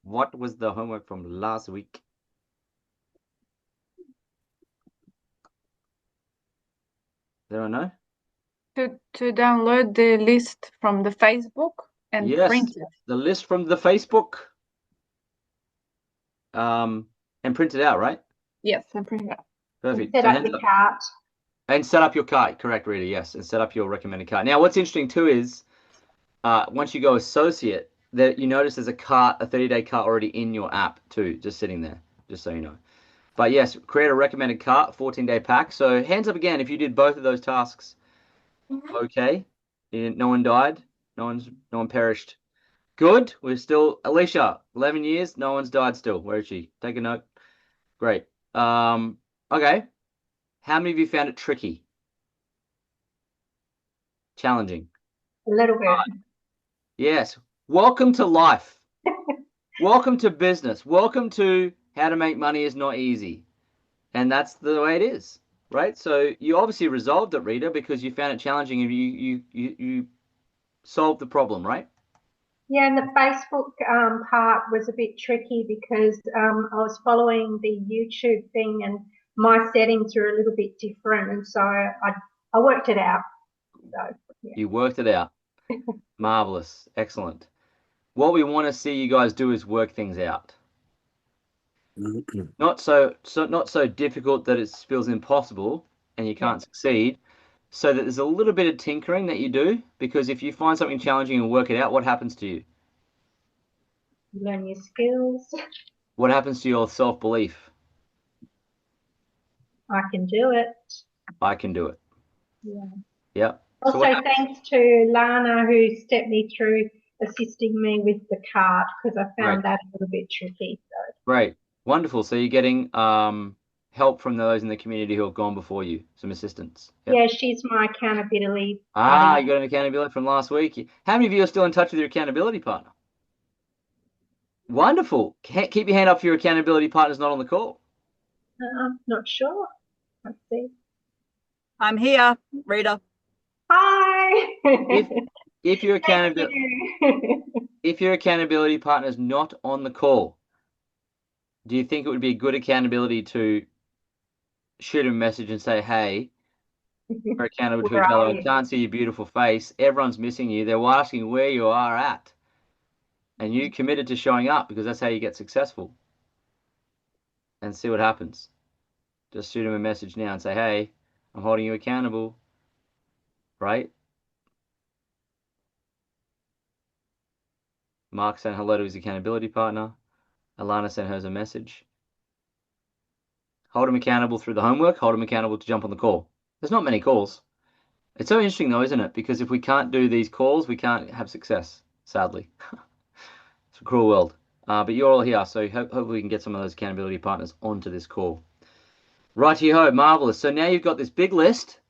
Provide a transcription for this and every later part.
What was the homework from last week? Does anyone know? To download the list from the Facebook and Yes, print it. the list from the Facebook, and print it out, right? Yes, and print it out. And Perfect. set So up hands your up. cart. And set up your cart. Correct, Rita. Yes, and set up your recommended cart. Now, what's interesting too is once you go associate, that you notice there's a cart, a 30-day cart already in your app too, just sitting there, just so you know. But yes, create a recommended cart, 14-day pack. So hands up again if you did both of those tasks. Okay. No one died. No one perished. Good. We're still Alicia, 11 years, no one's died still. Where is she? Take a note. Great. Okay. How many of you found it tricky? Challenging? A little bit. Yes. Welcome to life. Welcome to business. Welcome to how to make money is not easy. And that's the way it is, right? So you obviously resolved it, Rita, because you found it challenging and you solved the problem, right? Yeah, and the Facebook part was a bit tricky because I was following the YouTube thing and my settings are a little bit different, and so I worked it out. So yeah. You worked it out. Marvelous. Excellent. What we want to see you guys do is work things out. Not so difficult that it feels impossible and you can't succeed, so that there's a little bit of tinkering that you do, because if you find something challenging and work it out, what happens to you? You learn your skills. What happens to your self-belief? I can do it. I can do it. Yeah. Yep. So Also, thanks to Lana who stepped me through assisting me with the cart because I great, found that a little bit tricky. So great, wonderful. So you're getting help from those in the community who have gone before you, some assistance. Yep. yeah, she's my accountability Ah, buddy. you got an accountability from last week. How many of you are still in touch with your accountability partner? Wonderful. Keep your hand up for your accountability partner's not on the call. Not sure. Let's see. I'm here, Rita. Hi. If if your Thank accountability you. if your accountability partner's not on the call, do you think it would be a good accountability to shoot him a message and say, "Hey, we're accountable to Where each other. are I you? can't see your beautiful face. Everyone's missing you. They're asking where you are at." And you committed to showing up because that's how you get successful. And see what happens. Just shoot him a message now and say, "Hey, I'm holding you accountable." Right? Mark sent hello to his accountability partner. Alana sent hers a message. Hold him accountable through the homework. Hold him accountable to jump on the call. There's not many calls. It's so interesting though, isn't it? Because if we can't do these calls, we can't have success, sadly. It's a cruel world. But you're all here, so hopefully we can get some of those accountability partners onto this call. Righty-ho, marvelous. So now you've got this big list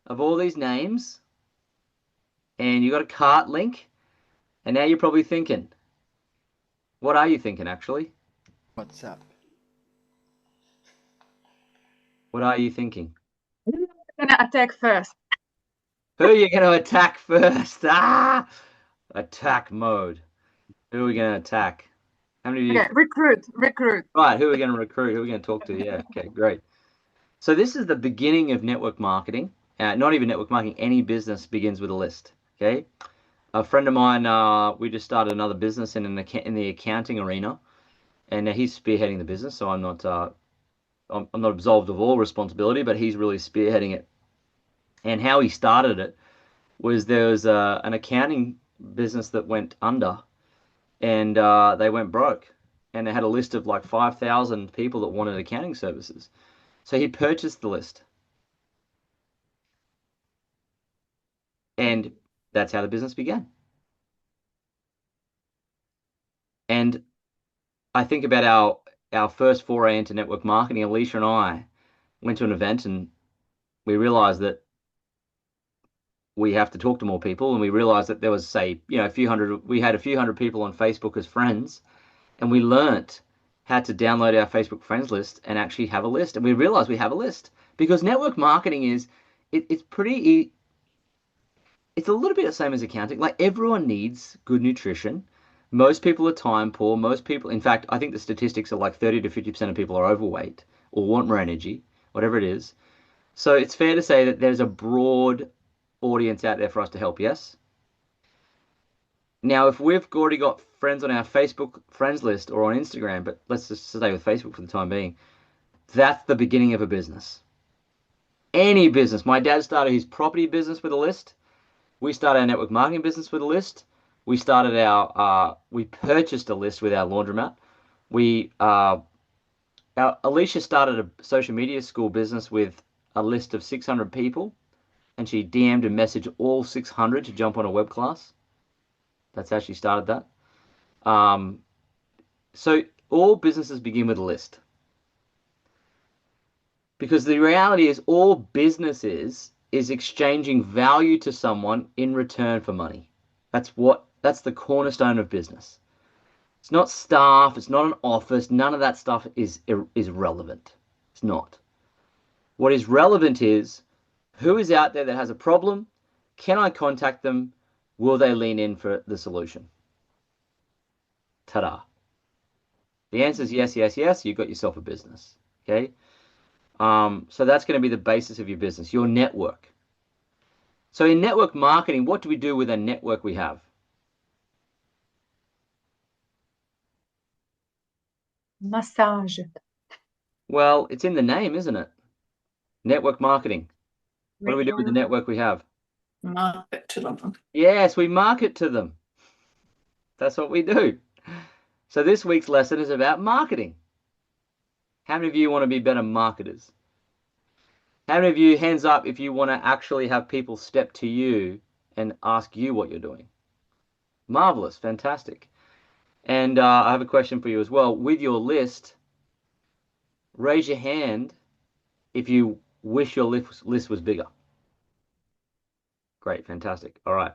of all these names, and you've got a cart link, and now you're probably thinking, what are you thinking actually? What's up? What are you thinking? I'm gonna attack first. Who are you going to attack first? Ah! Attack mode. Who are we going to attack? How many of you? Okay, recruit. Right, who are we going to recruit? Who are we going to talk to? Yeah, okay, great. So this is the beginning of network marketing. Not even network marketing, any business begins with a list. Okay. A friend of mine, we just started another business in the accounting arena, and he's spearheading the business. So I'm not absolved of all responsibility, but he's really spearheading it. And how he started it was there was an accounting business that went under, and they went broke, and they had a list of like 5,000 people that wanted accounting services. So he purchased the list, and that's how the business began. And I think about our first foray into network marketing. Alicia and I went to an event, and we realized that we have to talk to more people, and we realized that there was, say, a few hundred. We had a few hundred people on Facebook as friends, and we learnt how to download our Facebook friends list and actually have a list. And we realized we have a list because network marketing it's it's a little bit the same as accounting. Like everyone needs good nutrition, Most people are time poor. Most people, in fact, I think the statistics are like 30 to 50% of people are overweight or want more energy, whatever it is. So it's fair to say that there's a broad audience out there for us to help, yes? Now, if we've already got friends on our Facebook friends list or on Instagram, but let's just stay with Facebook for the time being, that's the beginning of a business. Any business. My dad started his property business with a list. We started our network marketing business with a list. We started we purchased a list with our laundromat. Alicia started a social media school business with a list of 600 people, and she DM'd and messaged all 600 to jump on a web class. That's how she started that. So all businesses begin with a list. Because the reality is all businesses is exchanging value to someone in return for money. That's the cornerstone of business. It's not staff, it's not an office, none of that stuff is relevant. It's not. What is relevant is who is out there that has a problem? Can I contact them? Will they lean in for the solution? Ta-da. The answer is yes, yes, yes. You've got yourself a business. Okay. So that's going to be the basis of your business, your network. So in network marketing, what do we do with a network we have? Massage. Well, it's in the name, isn't it? Network marketing. What do we do with the network we have? Market to them. Yes, we market to them. That's what we do. So this week's lesson is about marketing. How many of you want to be better marketers? How many of you, hands up, if you want to actually have people step to you and ask you what you're doing? Marvelous, fantastic. And I have a question for you as well. With your list, raise your hand if you wish your list was bigger. Great, fantastic. All right.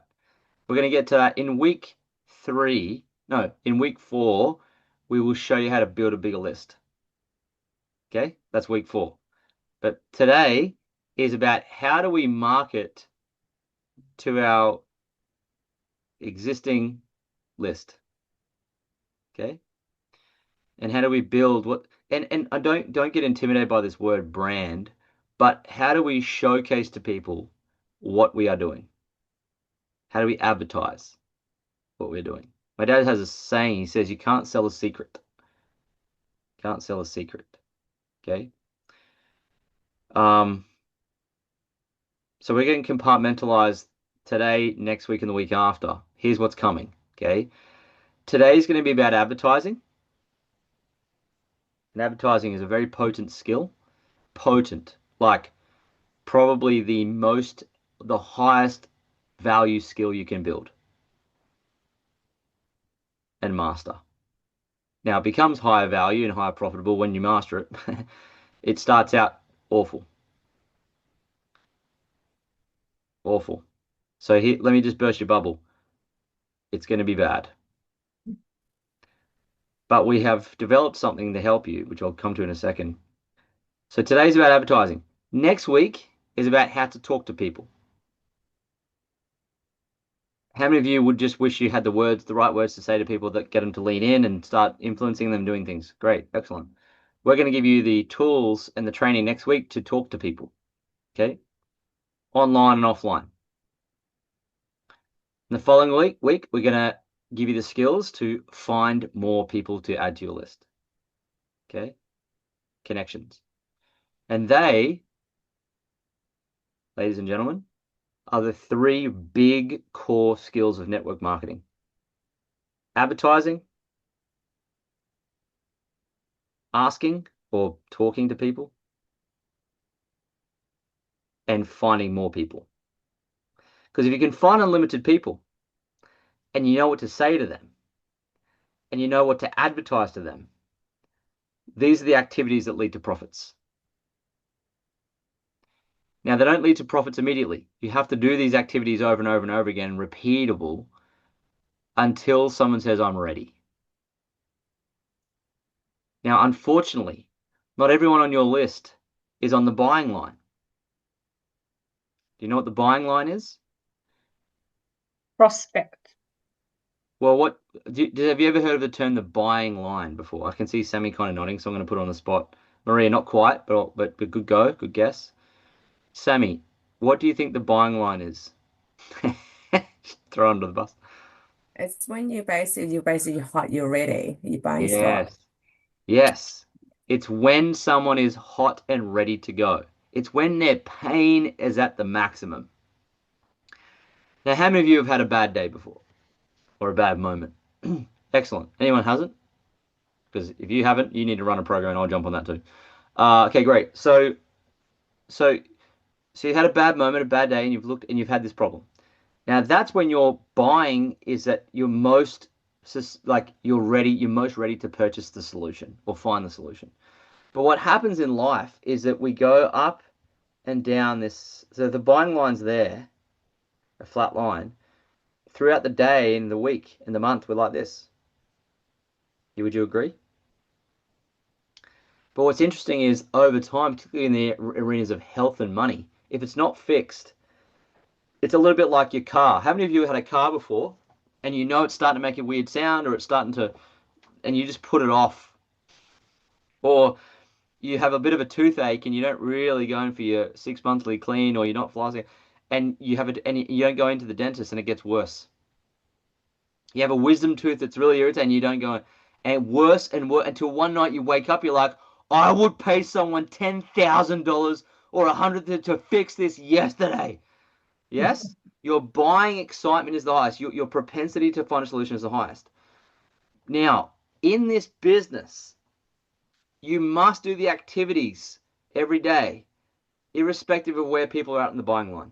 We're going to get to that in week 4, we will show you how to build a bigger list. Okay, that's week 4. But today is about how do we market to our existing list. Okay. And how do we build what and I don't get intimidated by this word brand, but how do we showcase to people what we are doing? How do we advertise what we're doing? My dad has a saying, he says you can't sell a secret. Can't sell a secret. Okay. So we're getting compartmentalized today, next week, and the week after. Here's what's coming. Okay. Today's going to be about advertising. And advertising is a very potent skill. Potent. Like probably the highest value skill you can build and master. Now it becomes higher value and higher profitable when you master it. It starts out awful. Awful. So here, let me just burst your bubble. It's going to be bad. But we have developed something to help you, which I'll come to in a second. So today's about advertising. Next week is about how to talk to people. How many of you would just wish you had the right words to say to people that get them to lean in and start influencing them doing things? Great, excellent. We're going to give you the tools and the training next week to talk to people. Okay? Online and offline. And the following week, we're going to give you the skills to find more people to add to your list. Okay? Connections. And they, ladies and gentlemen, are the 3 big core skills of network marketing. Advertising, asking or talking to people, and finding more people. Because if you can find unlimited people and you know what to say to them and you know what to advertise to them, these are the activities that lead to profits. Now, they don't lead to profits immediately. You have to do these activities over and over and over again, repeatable, until someone says, I'm ready. Now, unfortunately, not everyone on your list is on the buying line. Do you know what the buying line is? Prospect. Well, have you ever heard of the term the buying line before? I can see Sammy kind of nodding, so I'm going to put her on the spot. Maria, not quite, but good go, good guess. Sammy, what do you think the buying line is? Throw under the bus. It's when you're basically hot, you're ready, you're buying stock. Yes. Yes. It's when someone is hot and ready to go. It's when their pain is at the maximum. Now, how many of you have had a bad day before or a bad moment? Excellent. Anyone hasn't? Because if you haven't, you need to run a program and I'll jump on that too. Okay, great. So you had a bad moment, a bad day, and you've had this problem. Now that's when your buying is at your most you're most ready to purchase the solution or find the solution. But what happens in life is that we go up and down this. So the buying line's there, a flat line. Throughout the day and the week and the month, we're like this. Would you agree? But what's interesting is over time, particularly in the arenas of health and money, if it's not fixed, it's a little bit like your car. How many of you had a car before and you know it's starting to make a weird sound or it's starting to, and you just put it off? Or you have a bit of a toothache and you don't really go in for your 6 monthly clean, or you're not flossing, and you don't go into the dentist and it gets worse. You have a wisdom tooth that's really irritating, you don't go in, and worse and worse until one night you wake up, you're like, I would pay someone $10,000 or $100 to fix this yesterday. Yes? Your buying excitement is the highest. Your propensity to find a solution is the highest. Now, in this business, you must do the activities every day, irrespective of where people are at in the buying line.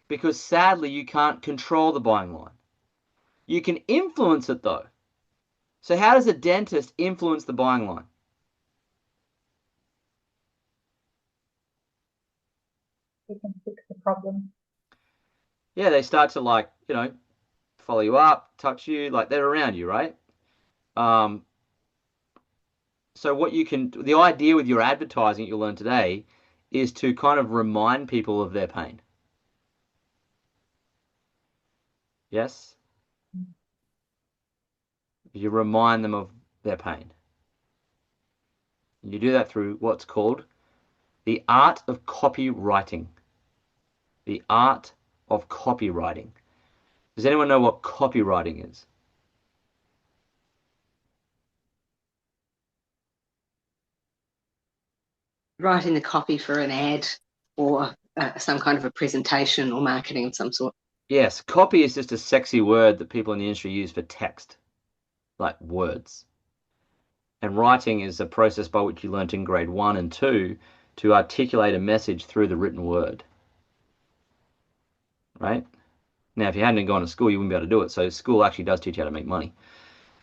Because sadly, you can't control the buying line. You can influence it though. So how does a dentist influence the buying line? You can fix the problem. Yeah, they start to follow you up, touch you, like they're around you, right? So the idea with your advertising that you'll learn today is to kind of remind people of their pain. Yes? You remind them of their pain. You do that through what's called the art of copywriting. The art of copywriting. Does anyone know what copywriting is? Writing the copy for an ad or some kind of a presentation or marketing of some sort. Yes, copy is just a sexy word that people in the industry use for text, like words. And writing is a process by which you learnt in grade 1 and 2 to articulate a message through the written word. Right? Now, if you hadn't gone to school, you wouldn't be able to do it. So school actually does teach you how to make money.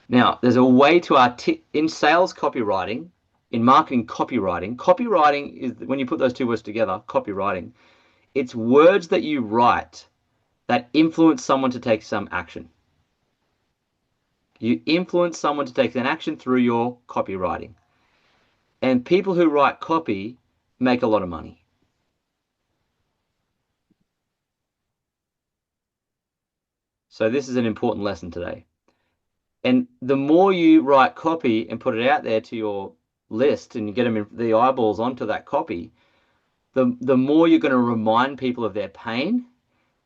Now, there's a way to in sales copywriting, in marketing copywriting. Copywriting is, when you put those two words together, copywriting, it's words that you write that influence someone to take some action. You influence someone to take an action through your copywriting. And people who write copy make a lot of money. So this is an important lesson today. And the more you write copy and put it out there to your list and you get them in the eyeballs onto that copy, the more you're going to remind people of their pain,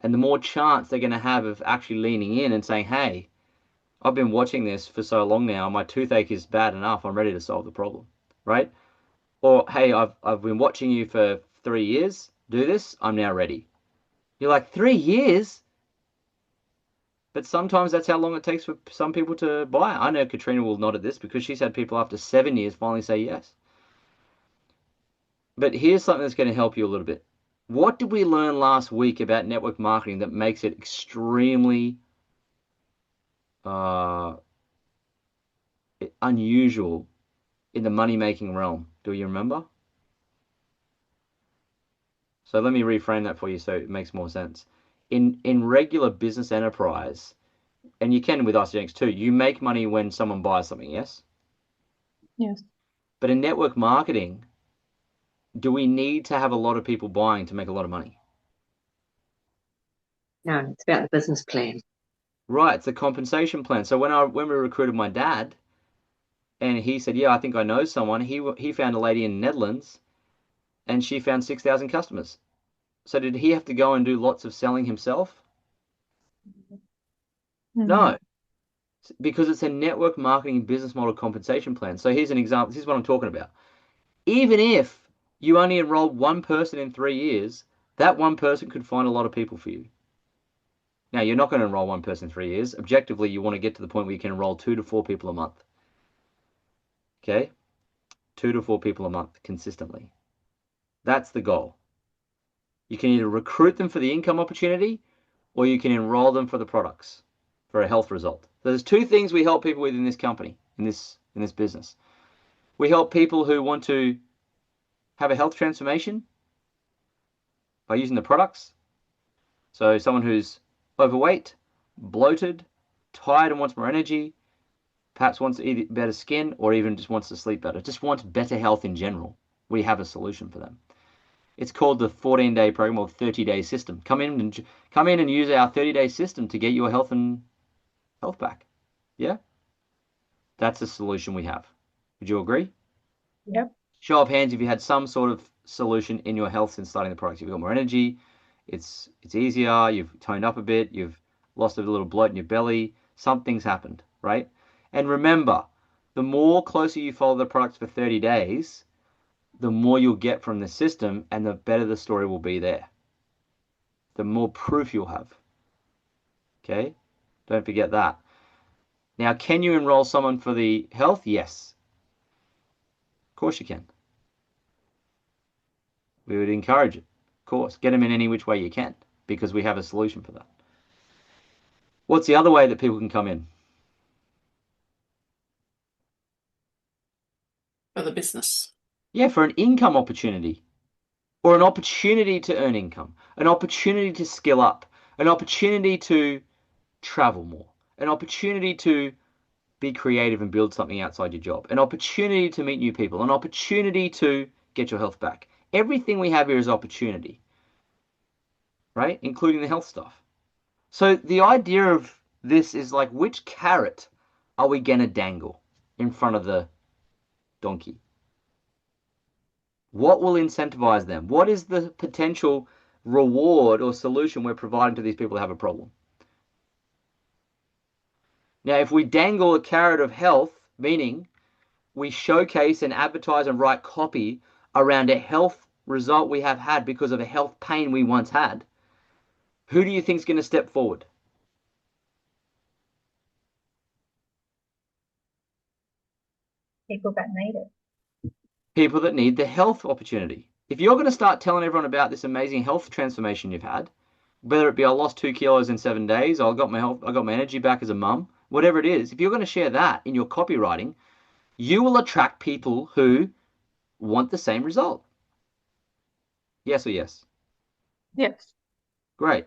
and the more chance they're going to have of actually leaning in and saying, hey, I've been watching this for so long now, my toothache is bad enough, I'm ready to solve the problem, right? Or, hey, I've been watching you for 3 years do this, I'm now ready. You're like, 3 years? But sometimes that's how long it takes for some people to buy. I know Katrina will nod at this because she's had people after 7 years finally say yes. But here's something that's going to help you a little bit. What did we learn last week about network marketing that makes it extremely unusual in the money-making realm? Do you remember? So let me reframe that for you so it makes more sense. In regular business enterprise, and you can with Isagenix too, you make money when someone buys something, yes? Yes. But in network marketing, do we need to have a lot of people buying to make a lot of money? No, it's about the business plan. Right, it's a compensation plan. So when we recruited my dad, and he said, "Yeah, I think I know someone." He found a lady in the Netherlands, and she found 6,000 customers. So did he have to go and do lots of selling himself? No, because it's a network marketing business model compensation plan. So here's an example. This is what I'm talking about. Even if you only enroll one person in 3 years, that one person could find a lot of people for you. Now, you're not going to enroll one person in 3 years. Objectively, you want to get to the point where you can enroll 2 to 4 people a month. Okay? 2 to 4 people a month consistently. That's the goal. You can either recruit them for the income opportunity, or you can enroll them for the products, for a health result. So there's 2 things we help people with in this company, in this business. We help people who want to have a health transformation by using the products. So someone who's overweight, bloated, tired and wants more energy, perhaps wants either better skin or even just wants to sleep better, just wants better health in general. We have a solution for them. It's called the 14-day program or 30-day system. Come in and use our 30-day system to get your health back. Yeah? That's a solution we have. Would you agree? Yep. Show of hands if you had some sort of solution in your health since starting the product. You've got more energy, it's easier, you've toned up a bit, you've lost a little bloat in your belly, something's happened, right? And remember, the more closer you follow the products for 30 days, the more you'll get from the system and the better the story will be there. The more proof you'll have. Okay? Don't forget that. Now, can you enroll someone for the health? Yes. Of course you can. We would encourage it. Of course. Get them in any which way you can, because we have a solution for that. What's the other way that people can come in? For the business. Yeah, for an income opportunity, or an opportunity to earn income, an opportunity to skill up, an opportunity to travel more, an opportunity to be creative and build something outside your job, an opportunity to meet new people, an opportunity to get your health back. Everything we have here is opportunity, right? Including the health stuff. So the idea of this is like, which carrot are we going to dangle in front of the donkey? What will incentivize them? What is the potential reward or solution we're providing to these people who have a problem? Now, if we dangle a carrot of health, meaning we showcase and advertise and write copy around a health result we have had because of a health pain we once had, who do you think is going to step forward? People that need it. People that need the health opportunity. If you're going to start telling everyone about this amazing health transformation you've had, whether it be I lost 2 kilos in 7 days, I got my energy back as a mum, whatever it is, if you're going to share that in your copywriting, you will attract people who want the same result. Yes or yes? Yes. Great.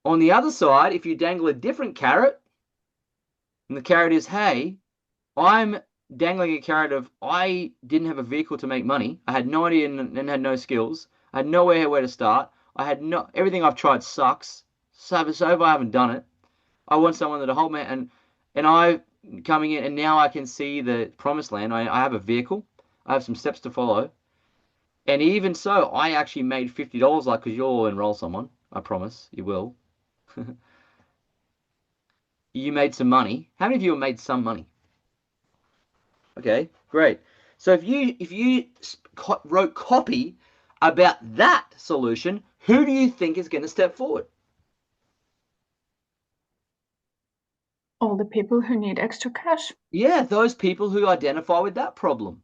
On the other side, if you dangle a different carrot, and the carrot is, hey, I'm dangling a carrot of, I didn't have a vehicle to make money. I had no idea and had no skills. I had nowhere where to start. Everything I've tried sucks. So I haven't done it. I want someone that'll hold me, and I coming in, and now I can see the promised land. I have a vehicle. I have some steps to follow. And even so, I actually made $50, like, because you'll enroll someone. I promise you will. You made some money. How many of you have made some money? Okay, great. So if you wrote copy about that solution, who do you think is going to step forward? All the people who need extra cash. Yeah, those people who identify with that problem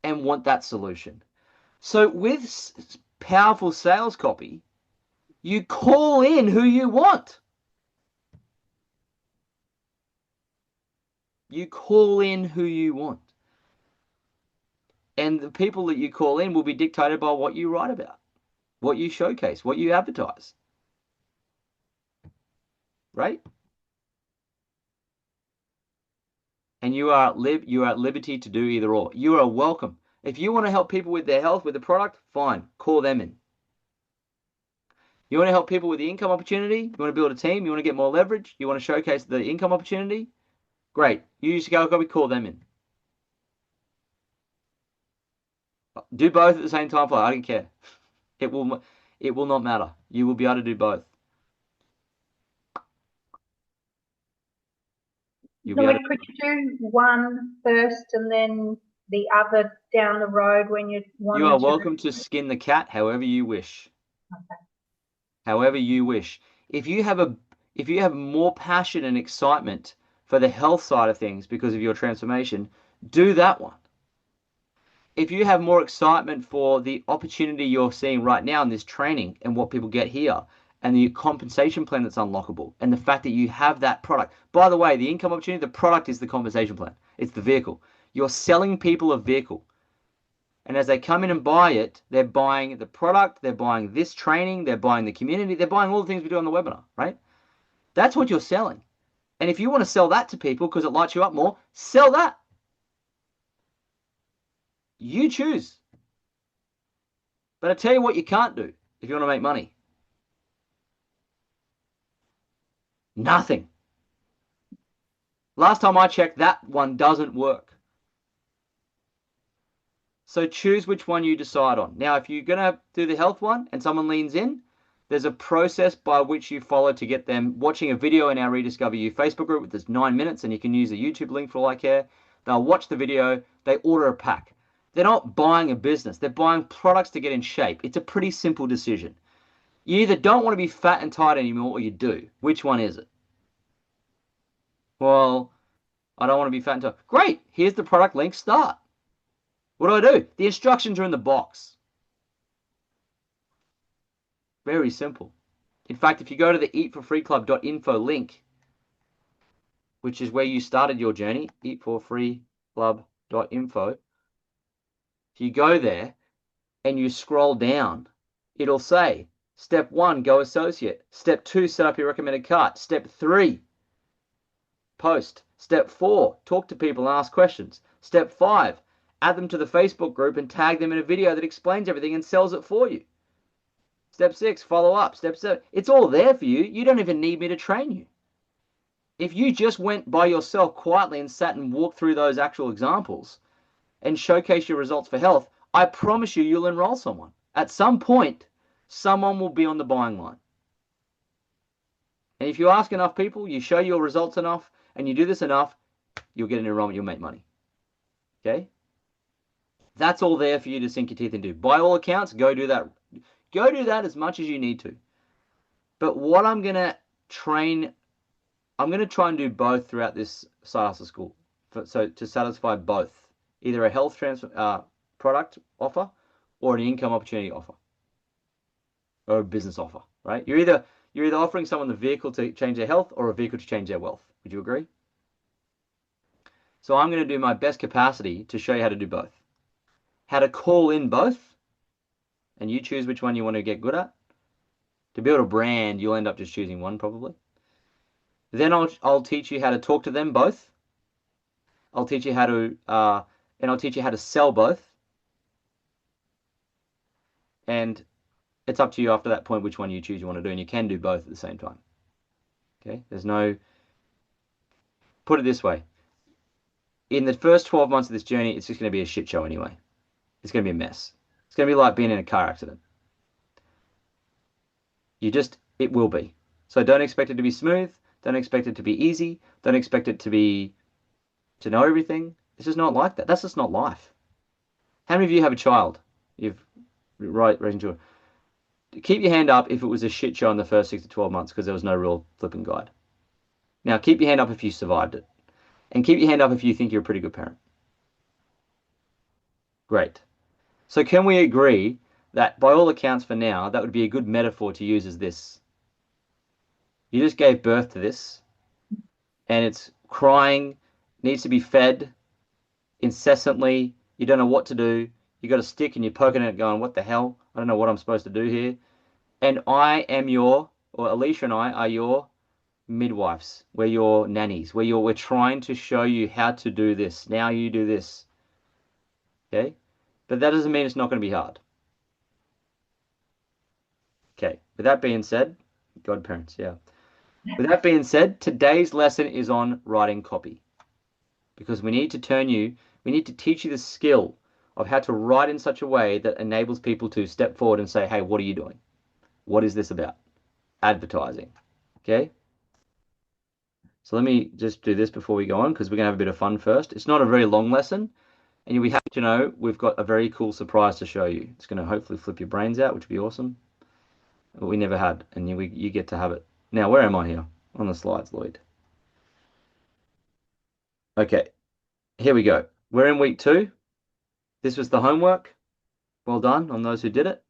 and want that solution. So with powerful sales copy, you call in who you want. You call in who you want. And the people that you call in will be dictated by what you write about, what you showcase, what you advertise. Right? And you are at liberty to do either or. You are welcome. If you want to help people with their health, with the product, fine, call them in. You want to help people with the income opportunity? You want to build a team? You want to get more leverage? You want to showcase the income opportunity? Great. You just go call them in. Do both at the same time. I don't care. It will not matter. You will be able to do both. Lloyd, could you do one first and then the other down the road when you want? You are welcome to skin the cat however you wish. Okay. However you wish. If you have more passion and excitement for the health side of things because of your transformation, do that one. If you have more excitement for the opportunity you're seeing right now in this training and what people get here and the compensation plan that's unlockable and the fact that you have that product. By the way, the income opportunity, the product is the compensation plan. It's the vehicle. You're selling people a vehicle. And as they come in and buy it, they're buying the product, they're buying this training, they're buying the community, they're buying all the things we do on the webinar, right? That's what you're selling. And if you want to sell that to people because it lights you up more, sell that. You choose. But I tell you what you can't do if you want to make money. Nothing. Last time I checked, that one doesn't work. So choose which one you decide on. Now, if you're going to do the health one and someone leans in, there's a process by which you follow to get them watching a video in our Rediscover You Facebook group. There's 9 minutes, and you can use the YouTube link for all I care. They'll watch the video. They order a pack. They're not buying a business. They're buying products to get in shape. It's a pretty simple decision. You either don't want to be fat and tight anymore or you do. Which one is it? Well, I don't want to be fat and tight. Great. Here's the product link. Start. What do? The instructions are in the box. Very simple. In fact, if you go to the eatforfreeclub.info link, which is where you started your journey, eatforfreeclub.info, if you go there and you scroll down, it'll say, Step 1, go associate. Step 2, set up your recommended cart. Step 3, post. Step 4, talk to people and ask questions. Step 5, add them to the Facebook group and tag them in a video that explains everything and sells it for you. Step 6, follow up. Step 7, it's all there for you. You don't even need me to train you. If you just went by yourself quietly and sat and walked through those actual examples and showcase your results for health, I promise you, you'll enroll someone. At some point, someone will be on the buying line. And if you ask enough people, you show your results enough, and you do this enough, you'll get an enrollment, you'll make money. Okay? That's all there for you to sink your teeth into. By all accounts, go do that. Go do that as much as you need to. But what I'm going to try and do both throughout this side hustle school. So to satisfy both, either a health product offer or an income opportunity offer or a business offer, right? You're either offering someone the vehicle to change their health or a vehicle to change their wealth. Would you agree? So I'm going to do my best capacity to show you how to do both. How to call in both, and you choose which one you want to get good at. To build a brand, you'll end up just choosing one probably. Then I'll teach you how to talk to them both. I'll teach you how to and I'll teach you how to sell both. And it's up to you after that point which one you choose you want to do, and you can do both at the same time. Okay? Put it this way. In the first 12 months of this journey, it's just going to be a shit show anyway. It's going to be a mess. It's going to be like being in a car accident. It will be. So don't expect it to be smooth. Don't expect it to be easy. Don't expect it to know everything. It's just not like that. That's just not life. How many of you have a child? You've raising children. Keep your hand up if it was a shit show in the first 6 to 12 months because there was no real flipping guide. Now keep your hand up if you survived it. And keep your hand up if you think you're a pretty good parent. Great. So can we agree that by all accounts for now, that would be a good metaphor to use as this? You just gave birth to this, and it's crying, needs to be fed incessantly. You don't know what to do. You got a stick and you're poking at it going, what the hell? I don't know what I'm supposed to do here. And Alicia and I are your midwives. We're your nannies. We're trying to show you how to do this. Now you do this. Okay? But that doesn't mean it's not going to be hard. Okay. With that being said, godparents, yeah. With that being said, today's lesson is on writing copy, because we need to teach you the skill of how to write in such a way that enables people to step forward and say, hey, what are you doing? What is this about? Advertising. Okay. So let me just do this before we go on, because we're going to have a bit of fun first. It's not a very long lesson, and you'll be happy to know we've got a very cool surprise to show you. It's going to hopefully flip your brains out, which would be awesome. But we never had, and you get to have it. Now, where am I here? On the slides, Lloyd. Okay, here we go. We're in week 2. This was the homework. Well done on those who did it.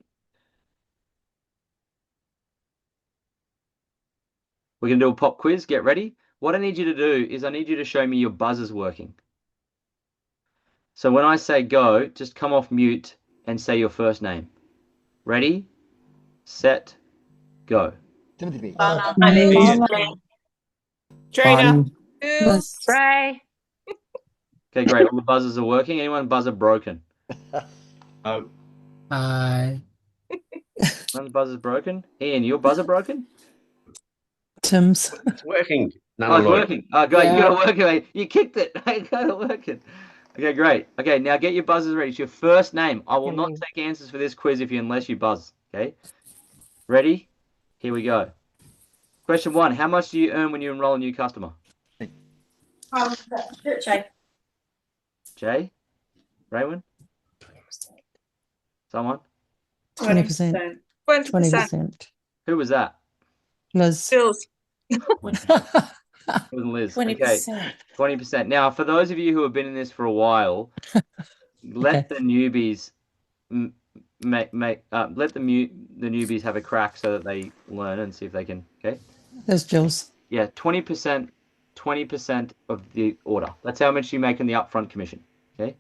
We're going to do a pop quiz. Get ready. What I need you to do is I need you to show me your buzzers working. So when I say go, just come off mute and say your first name. Ready, set, go. Timothy. Trader. Ray. Okay, great. All the buzzers are working. Anyone buzzer broken? Hi. One's buzzer's broken. Ian, your buzzer broken? Tim's. It's working. Oh, it's working. Oh, great. You got to work it. You kicked it. You got to work it. Okay, great. Okay, now get your buzzers ready. It's your first name. I will not take answers for this quiz unless you buzz. Okay? Ready? Here we go. Question 1. How much do you earn when you enroll a new customer? Jay? Raywin? 20%. Someone? 20%. 20%. Who was that? Liz. It wasn't Liz. 20%. Okay. 20%. Now, for those of you who have been in this for a while, let the newbies let the newbies have a crack so that they learn and see if they can. Okay. There's Jules. Yeah, 20%. 20% of the order. That's how much you make in the upfront commission. Okay.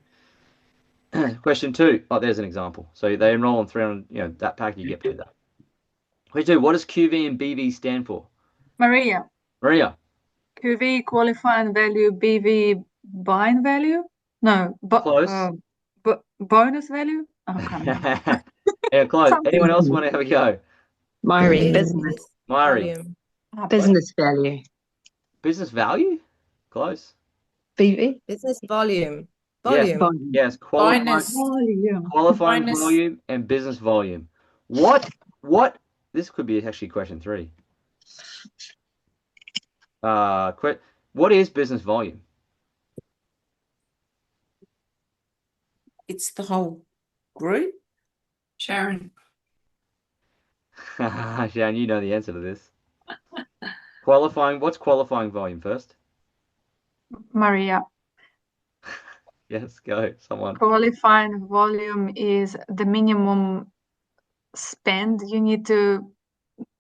Question 2. Oh, there's an example. So they enroll on 300. That pack, you get paid that. Question 2. What does QV and BV stand for? Maria. QV qualifying value, BV buying value? No, Close. bonus value? Oh, I can't remember. Yeah, close. Anyone else want to have a go? Myri, business. Myri. Business value. Business value? Close. BV? Business volume. Yes. Qualifying volume and business volume. What? This could be actually question 3. What is business volume? It's the whole group. Sharon. Sharon, you know the answer to this. What's qualifying volume first? Maria. Yes, go. Someone. Qualifying volume is the minimum spend you need to,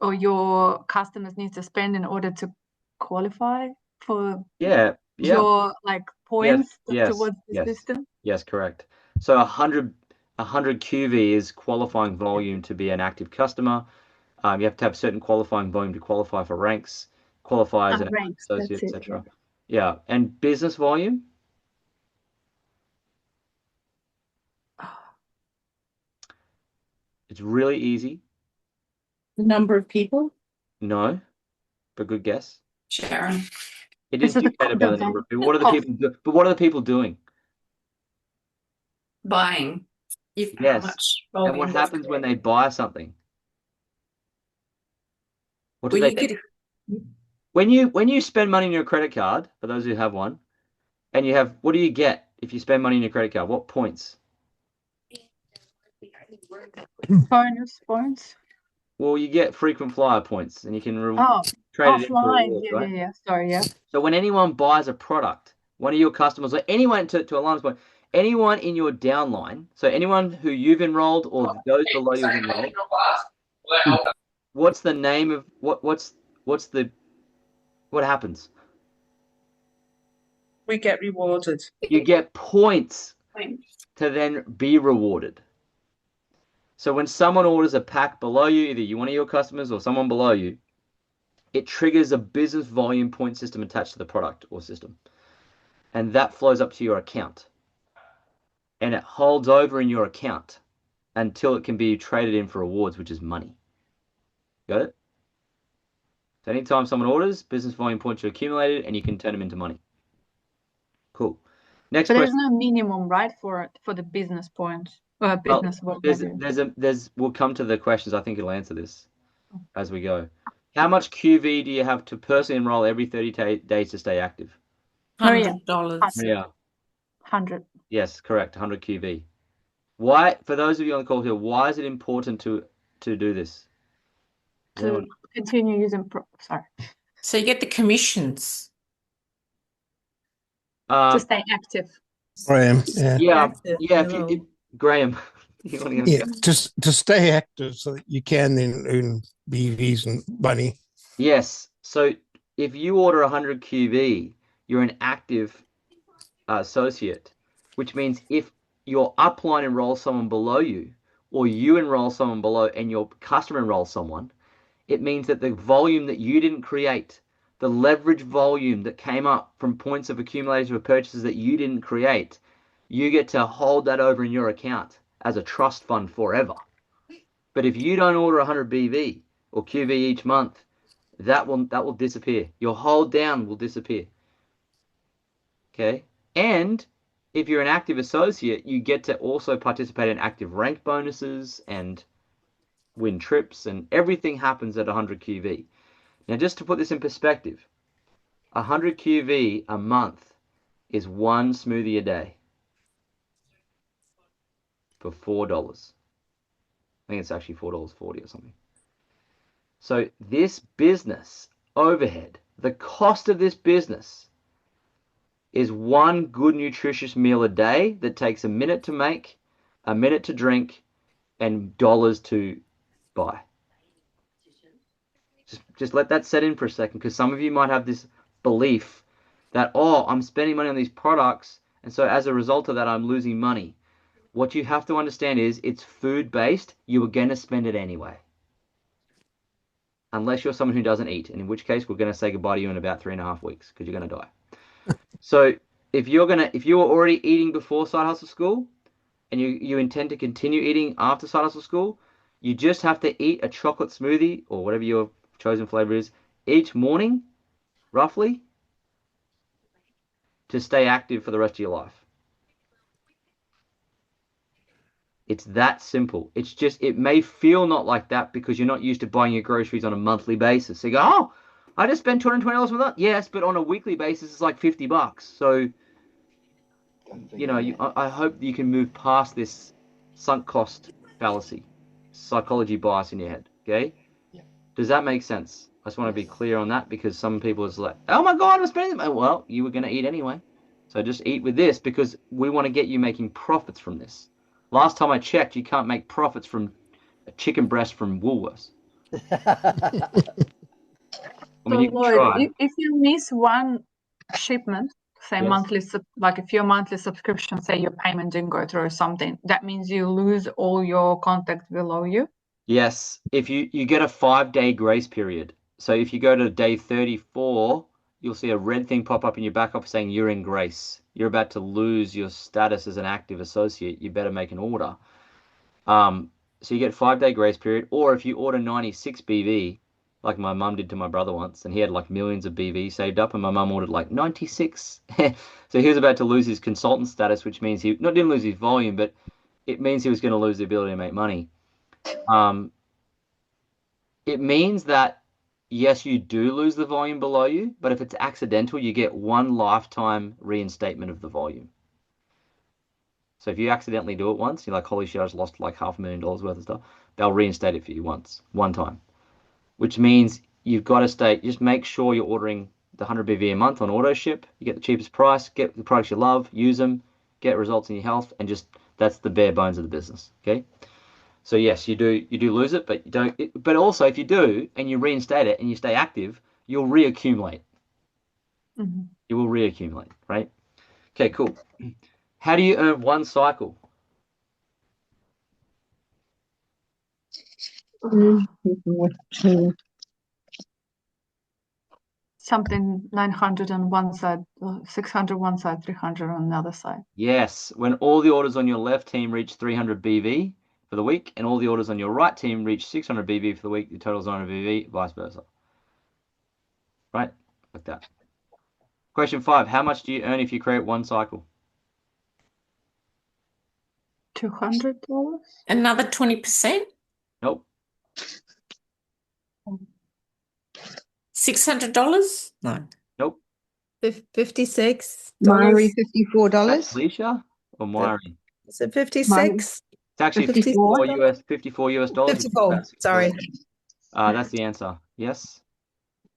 or your customers need to spend in order to qualify for your points towards the system. Yes, correct. So 100 QV is qualifying volume to be an active customer. You have to have certain qualifying volume to qualify for ranks, qualify as an associate, etc. Yeah, and business volume. It's really easy. The number of people. No, but good guess. Sharon. It is dictated by the number of people. What are the people do? But what are the people doing? Buying. Yes. And what happens when they buy something? What do they do? When you spend money on your credit card, for those who have one, and you have, what do you get if you spend money on your credit card? What points? Bonus points. Well, you get frequent flyer points, and you can trade it in for rewards, right? Yeah. Sorry, yeah. So when anyone buys a product, one of your customers, or anyone to Alana's point, anyone in your downline, so anyone who you've enrolled or those below you've enrolled, what's the name of what happens? We get rewarded. You get points to then be rewarded. So when someone orders a pack below you, either you one of your customers or someone below you, it triggers a business volume point system attached to the product or system. And that flows up to your account. And it holds over in your account until it can be traded in for rewards, which is money. Got it? So anytime someone orders, business volume points are accumulated and you can turn them into money. Cool. Next But there's question. no minimum, right, for the business points, business value. We'll come to the questions. I think it'll answer this as we go. How much QV do you have to personally enroll every 30 days to stay active? $100. Yeah. 100. Yes, correct. 100 QV. Why, for those of you on the call here, why is it important to do this? To continue using sorry. So you get the commissions. To stay active. Graham, Yeah. Graham, you want to just to stay active so that you can then earn BVs and money. Yes. So if you order 100 QV, you're an active associate, which means if your upline enrolls someone below you, or you enroll someone below and your customer enrolls someone, it means that the volume that you didn't create, the leverage volume that came up from points of accumulation of purchases that you didn't create, you get to hold that over in your account as a trust fund forever. But if you don't order 100 BV or QV each month, that will disappear. Your hold down will disappear. Okay? And if you're an active associate, you get to also participate in active rank bonuses and win trips, and everything happens at 100 QV. Now, just to put this in perspective, 100 QV a month is one smoothie a day for $4. I think it's actually $4.40 or something. So this business overhead, the cost of this business is one good nutritious meal a day that takes a minute to make, a minute to drink, and dollars to buy. Just let that set in for a second, because some of you might have this belief that, oh, I'm spending money on these products, and so as a result of that, I'm losing money. What you have to understand is it's food-based. You are going to spend it anyway. Unless you're someone who doesn't eat, and in which case we're going to say goodbye to you in about 3.5 weeks because you're going to die. So if you're already eating before Side Hustle School and you intend to continue eating after Side Hustle School, you just have to eat a chocolate smoothie or whatever your chosen flavor is each morning, roughly, to stay active for the rest of your life. It's that simple. It's just, it may feel not like that because you're not used to buying your groceries on a monthly basis. So you go, oh, I just spent $220 for that. Yes, but on a weekly basis, it's like $50. So, I hope you can move past this sunk cost fallacy, psychology bias in your head. Okay? Yeah. Does that make sense? I just want to be clear on that, because some people is like, oh my God, I'm spending them. Well, you were going to eat anyway. So just eat with this, because we want to get you making profits from this. Last time I checked, you can't make profits from a chicken breast from Woolworths. I mean, you can try. If you miss one shipment, say Yes. monthly, like if your monthly subscription, say your payment didn't go through or something, that means you lose all your contacts below you? Yes, if you get a 5-day grace period. So if you go to day 34, you'll see a red thing pop up in your back office saying you're in grace. You're about to lose your status as an active associate. You better make an order. So you get 5-day grace period, or if you order 96 BV, like my mum did to my brother once, and he had like millions of BV saved up, and my mum ordered like 96. So he was about to lose his consultant status, which means he didn't lose his volume, but it means he was going to lose the ability to make money. It means that, yes, you do lose the volume below you, but if it's accidental, you get one lifetime reinstatement of the volume. So if you accidentally do it once, you're like, holy shit, I just lost like $500,000 worth of stuff. They'll reinstate it for you one time, which means you've got to just make sure you're ordering the 100 BV a month on auto ship. You get the cheapest price, get the products you love, use them, get results in your health, and just, that's the bare bones of the business. Okay. So yes, you do lose it, but you don't. But also, if you do and you reinstate it and you stay active, you'll reaccumulate. Mm-hmm. You will reaccumulate, right? Okay, cool. How do you earn one cycle? Something 900 on one side, 600 one side, 300 on the other side. Yes, when all the orders on your left team reach 300 BV, for the week, and all the orders on your right team reach 600 BV for the week. The total is 900 BV, vice versa. Right? Like that. Question 5. How much do you earn if you create one cycle? $200. Another 20%? Nope. $600? No. Nope. 56 Mari, dollars. $54. Alicia or Mari? Is it 56? It's actually 54 54 US dollars. 54. Sorry. That's the answer. Yes.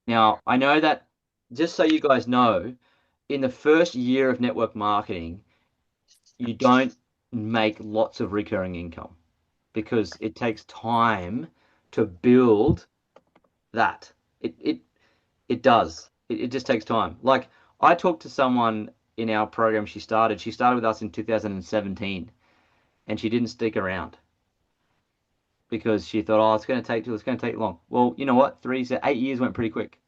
Now, I know that, just so you guys know, in the first year of network marketing, you don't make lots of recurring income because it takes time to build that. It does. It just takes time. Like, I talked to someone in our program. She started with us in 2017, and she didn't stick around because she thought, oh, it's going to take long. Well, you know what? 8 years went pretty quick.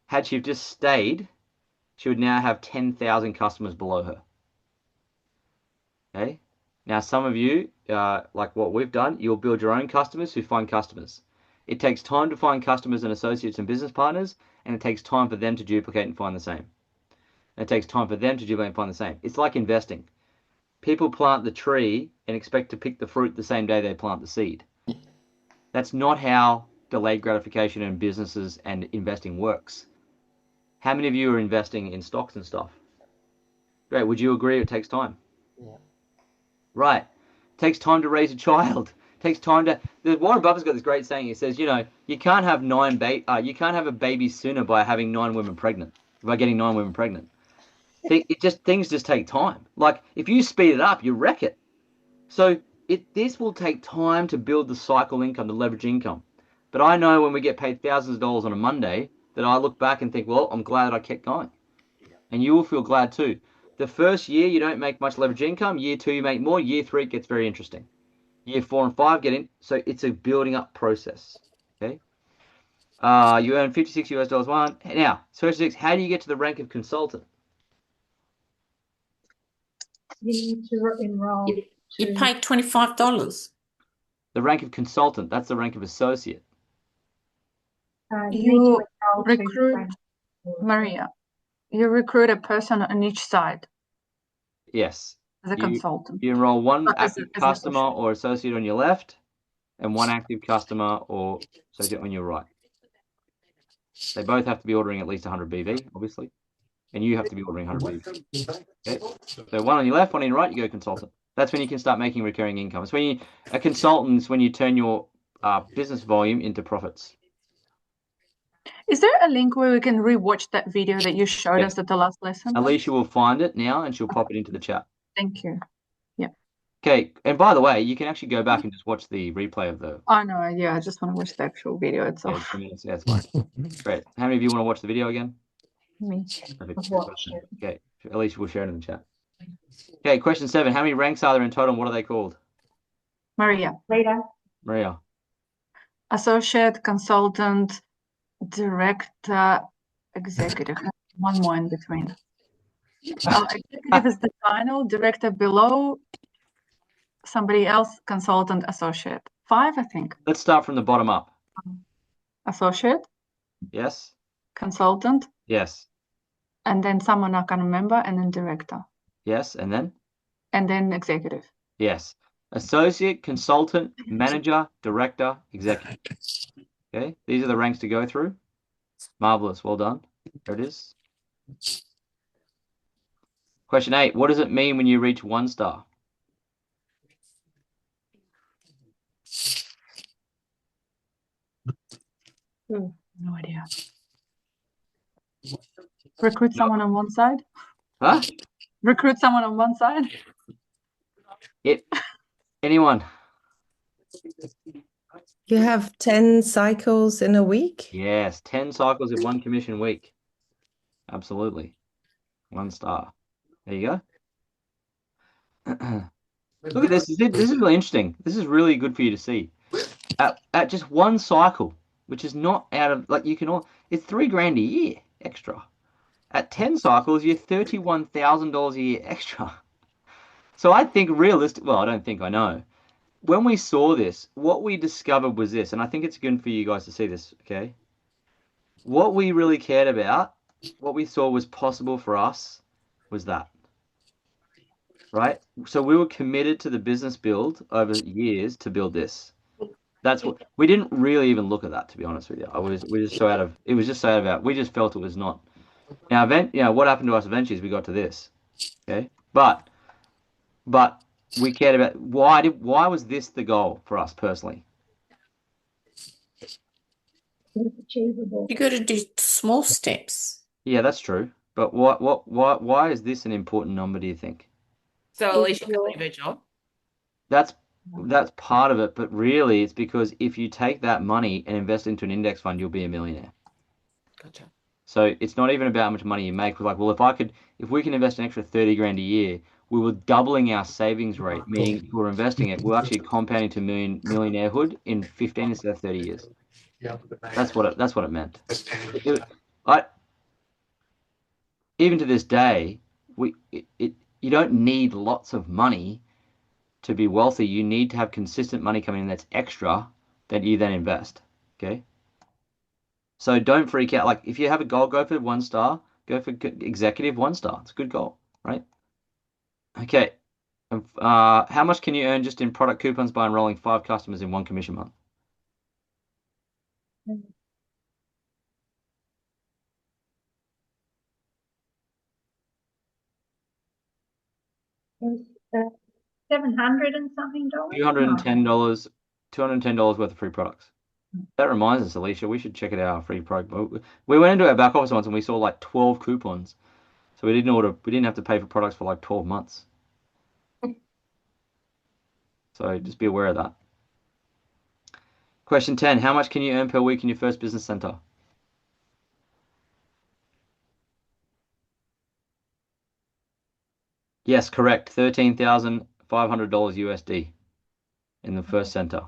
Had she just stayed, she would now have 10,000 customers below her. Okay. Now, some of you, like what we've done, you'll build your own customers who find customers. It takes time to find customers and associates and business partners, and it takes time for them to duplicate and find the same. And it takes time for them to duplicate and find the same. It's like investing. People plant the tree and expect to pick the fruit the same day they plant the seed. That's not how delayed gratification in businesses and investing works. How many of you are investing in stocks and stuff? Great. Would you agree it takes time? Yeah. Right. It takes time to raise a child. It takes time to. Warren Buffett's got this great saying. He says, you can't have you can't have a baby sooner by having 9 women pregnant. By getting 9 women pregnant. Things just take time. Like, if you speed it up, you wreck it. So this will take time to build the cycle income, the leverage income. But I know when we get paid thousands of dollars on a Monday, that I look back and think, well, I'm glad that I kept going. And you will feel glad too. The first year, you don't make much leverage income. Year 2, you make more. Year 3, it gets very interesting. Year 4 and 5 get in. So it's a building up process. Okay. You earn 56 US dollars one. Now, question 6, how do you get to the rank of consultant? You need to enroll. You pay $25. The rank of consultant, that's the rank of associate. You recruit, Maria, you recruit a person on each side Yes. as a consultant. You enroll one Not as active an customer associate. or associate on your left and one active customer or associate on your right. They both have to be ordering at least 100 BV, obviously. And you have to be ordering 100 BV. Okay? So one on your left, one on your right, you go consultant. That's when you can start making recurring income. It's when a consultant is when you turn your business volume into profits. Is there a link where we can rewatch that video that you showed us at the last lesson? Alicia will find it now and she'll pop it into the chat. Thank you. Yeah. Okay. And by the way, you can actually go back and just watch the replay of the. Oh, no. Yeah, I just want to watch the actual video itself. Yeah, 2 minutes. Yeah, it's fine. Great. How many of you want to watch the video again? Me. Okay. Alicia will share it in the chat. Okay. Question 7. How many ranks are there in total and what are they called? Maria. Maria. Associate, consultant, director, executive. One more in between. Executive is the final, director below, somebody else, consultant, associate. 5, I think. Let's start from the bottom up. Associate. Yes. Consultant. Yes. And then someone I can remember, and then director. Yes. And then? And then executive. Yes. Associate, consultant, manager, director, executive. Okay. These are the ranks to go through. Marvelous. Well done. There it is. Question 8. What does it mean when you reach 1 star? No idea. Recruit someone on one side? Huh? Recruit someone on one side? Yep. Anyone? You have 10 cycles in a week? Yes. 10 cycles in 1 commission week. Absolutely. 1 star. There you go. Look at this. This is really interesting. This is really good for you to see. At just 1 cycle, which is not out of, like, you can all, it's $3,000 a year extra. At 10 cycles, you're $31,000 a year extra. So I think well, I don't think, I know. when we saw this, what we discovered was this, and I think it's good for you guys to see this, okay? What we really cared about, what we saw was possible for us was that, right? So we were committed to the business build over years to build this. That's what we didn't really even look at that, to be honest with you. We just so out of it was just so out of we just felt it was not. Now, what happened to us eventually is we got to this, okay? But we cared about why was this the goal for us personally? It's achievable. You got to do small steps. Yeah, that's true. But why is this an important number, do you think? So Alicia can leave her job. That's part of it, but really it's because if you take that money and invest into an index fund, you'll be a millionaire. Gotcha. So it's not even about how much money you make. We're like, well, if we can invest an extra 30 grand a year, we were doubling our savings rate, meaning if we're investing it, we're actually compounding to millionairehood in 15 instead of 30 years. That's what it meant. Even to this day, you don't need lots of money to be wealthy. You need to have consistent money coming in that's extra that you then invest. Okay. So don't freak out. Like if you have a goal, go for 1 star. Go for executive 1 star. It's a good goal, right? Okay. How much can you earn just in product coupons by enrolling 5 customers in 1 commission month? $700 and something dollars. $210 worth of free products. That reminds us, Alicia, we should check out our free product. We went into our back office once and we saw like 12 coupons. So we didn't have to pay for products for like 12 months. So just be aware of that. Question 10, how much can you earn per week in your first business center? Yes, correct. $13,500 USD in the first center.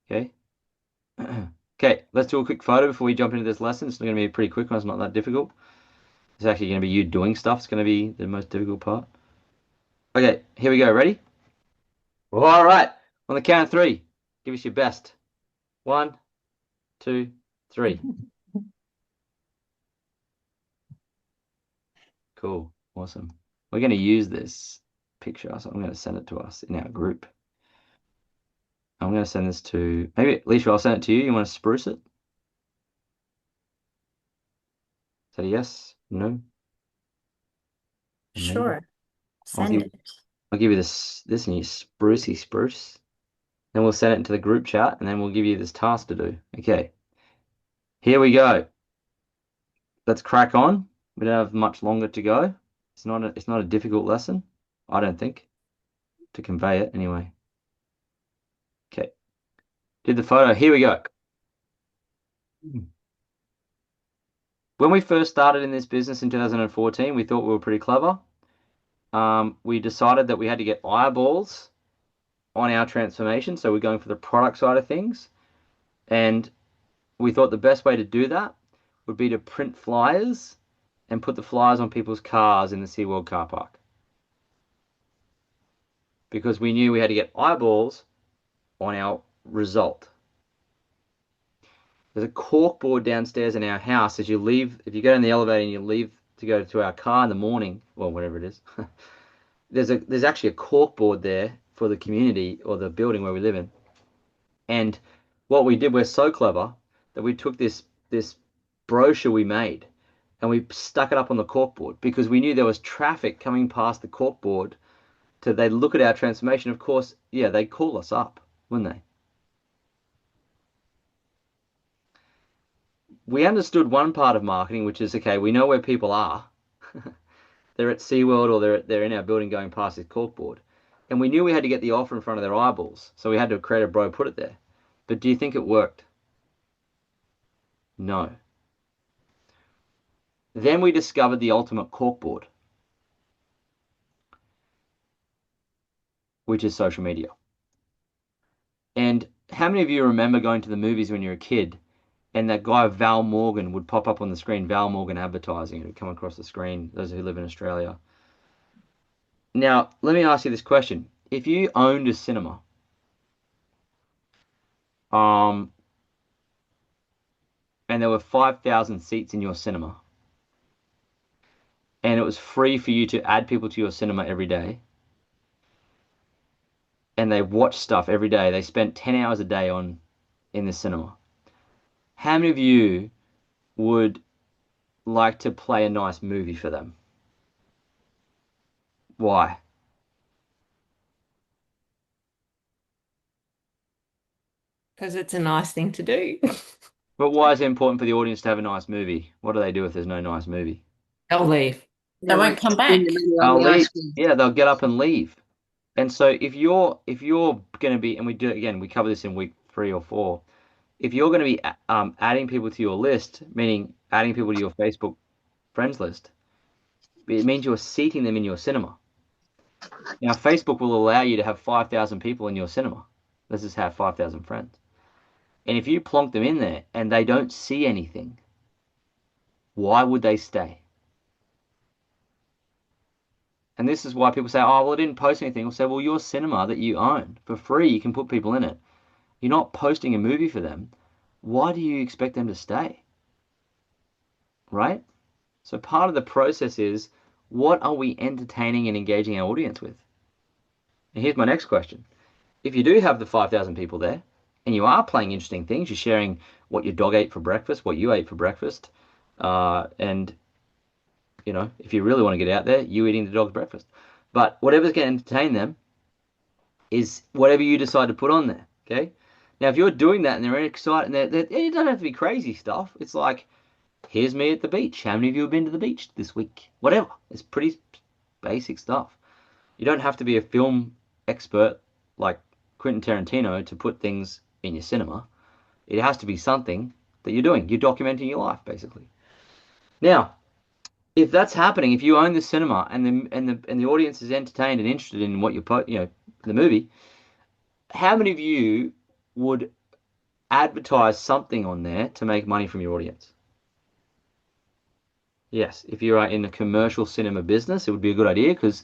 Okay. Okay, let's do a quick photo before we jump into this lesson. It's going to be a pretty quick one. It's not that difficult. It's actually going to be you doing stuff. It's going to be the most difficult part. Okay, here we go. Ready? All right. On the count of 3, give us your best. 1, 2, 3. Cool. Awesome. We're going to use this picture, so I'm going to send it to us in our group. I'm going to send this to, maybe, Alicia, I'll send it to you. You want to spruce it? Is that a yes? No? Maybe? Sure. Send it. I'll give you this and you spruce. Then we'll send it into the group chat and then we'll give you this task to do. Okay. Here we go. Let's crack on. We don't have much longer to go. It's not a difficult lesson, I don't think, to convey it anyway. Okay. Did the photo. Here we go. When we first started in this business in 2014, we thought we were pretty clever. We decided that we had to get eyeballs on our transformation. So we're going for the product side of things. And we thought the best way to do that would be to print flyers and put the flyers on people's cars in the SeaWorld car park. Because we knew we had to get eyeballs on our result. There's a cork board downstairs in our house as you leave. If you go in the elevator and you leave to go to our car in the morning, well, whatever it is, there's actually a cork board there for the community or the building where we live in. And what we did, we're so clever that we took this brochure we made and we stuck it up on the corkboard because we knew there was traffic coming past the corkboard. They'd look at our transformation. Of course, yeah, they'd call us up, wouldn't they? We understood one part of marketing, which is, okay, we know where people are. They're at SeaWorld or they're in our building going past this corkboard. And we knew we had to get the offer in front of their eyeballs. So we had to create a bro, put it there. But do you think it worked? No. Then we discovered the ultimate corkboard, which is social media. And how many of you remember going to the movies when you were a kid and that guy Val Morgan would pop up on the screen, Val Morgan advertising, it would come across the screen, those who live in Australia. Now, let me ask you this question. If you owned a cinema and there were 5,000 seats in your cinema, and it was free for you to add people to your cinema every day, and they watched stuff every day. They spent 10 hours a day in the cinema. How many of you would like to play a nice movie for them? Why? Because it's a nice thing to do. But why is it important for the audience to have a nice movie? What do they do if there's no nice movie? They'll leave. They won't come back. Spend the money on They'll the leave. ice cream. Yeah, they'll get up and leave. And so if you're going to be, and we do again, we cover this in week 3 or 4. If you're going to be adding people to your list, meaning adding people to your Facebook friends list, it means you're seating them in your cinema. Now, Facebook will allow you to have 5,000 people in your cinema. Let's just have 5,000 friends. And if you plonk them in there and they don't see anything, why would they stay? And this is why people say, oh, well, I didn't post anything. We'll say, well, your cinema that you own, for free, you can put people in it. You're not posting a movie for them. Why do you expect them to stay? Right? So part of the process is, what are we entertaining and engaging our audience with? And here's my next question. If you do have the 5,000 people there, and you are playing interesting things, you're sharing what your dog ate for breakfast, what you ate for breakfast, and you know, if you really want to get out there, you eating the dog's breakfast. But whatever's going to entertain them is whatever you decide to put on there, okay? Now, if you're doing that and they're excited, and it doesn't have to be crazy stuff. It's like, here's me at the beach. How many of you have been to the beach this week? Whatever. It's pretty basic stuff. You don't have to be a film expert like Quentin Tarantino to put things in your cinema. It has to be something that you're doing. You're documenting your life, basically. Now, if that's happening, if you own the cinema and the audience is entertained and interested in what the movie, how many of you would advertise something on there to make money from your audience? Yes, if you are in a commercial cinema business, it would be a good idea, because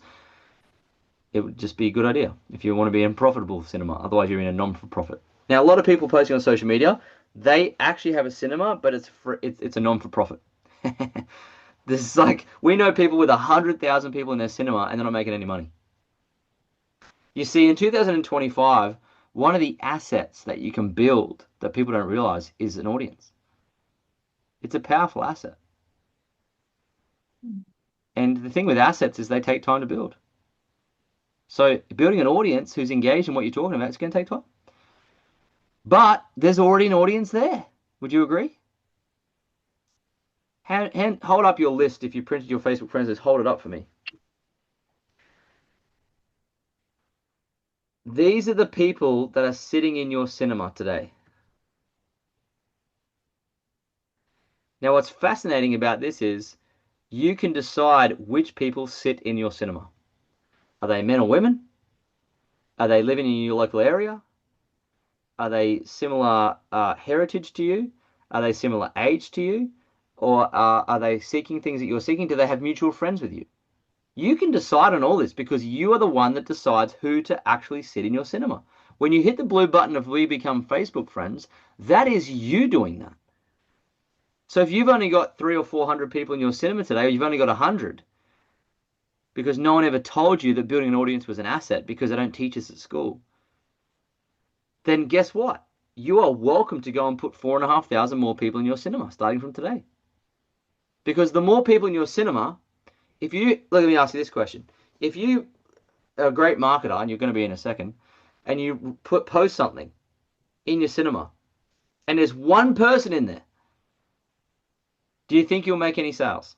it would just be a good idea if you want to be in profitable cinema. Otherwise, you're in a non-for-profit. Now, a lot of people posting on social media, they actually have a cinema, but it's a non-for-profit. This is like, we know people with 100,000 people in their cinema and they're not making any money. You see, in 2025, one of the assets that you can build that people don't realize is an audience. It's a powerful asset. And the thing with assets is they take time to build. So building an audience who's engaged in what you're talking about, it's going to take time. But there's already an audience there. Would you agree? Hold up your list. If you printed your Facebook friends list, hold it up for me. These are the people that are sitting in your cinema today. Now, what's fascinating about this is you can decide which people sit in your cinema. Are they men or women? Are they living in your local area? Are they similar heritage to you? Are they similar age to you? Or are they seeking things that you're seeking? Do they have mutual friends with you? You can decide on all this because you are the one that decides who to actually sit in your cinema. When you hit the blue button of We Become Facebook Friends, that is you doing that. So if you've only got 300 or 400 people in your cinema today, or you've only got 100, because no one ever told you that building an audience was an asset because they don't teach us at school, then guess what? You are welcome to go and put 4,500 more people in your cinema starting from today. Because the more people in your cinema, let me ask you this question. If you are a great marketer, and you're going to be in a second, and you post something in your cinema, and there's one person in there, do you think you'll make any sales?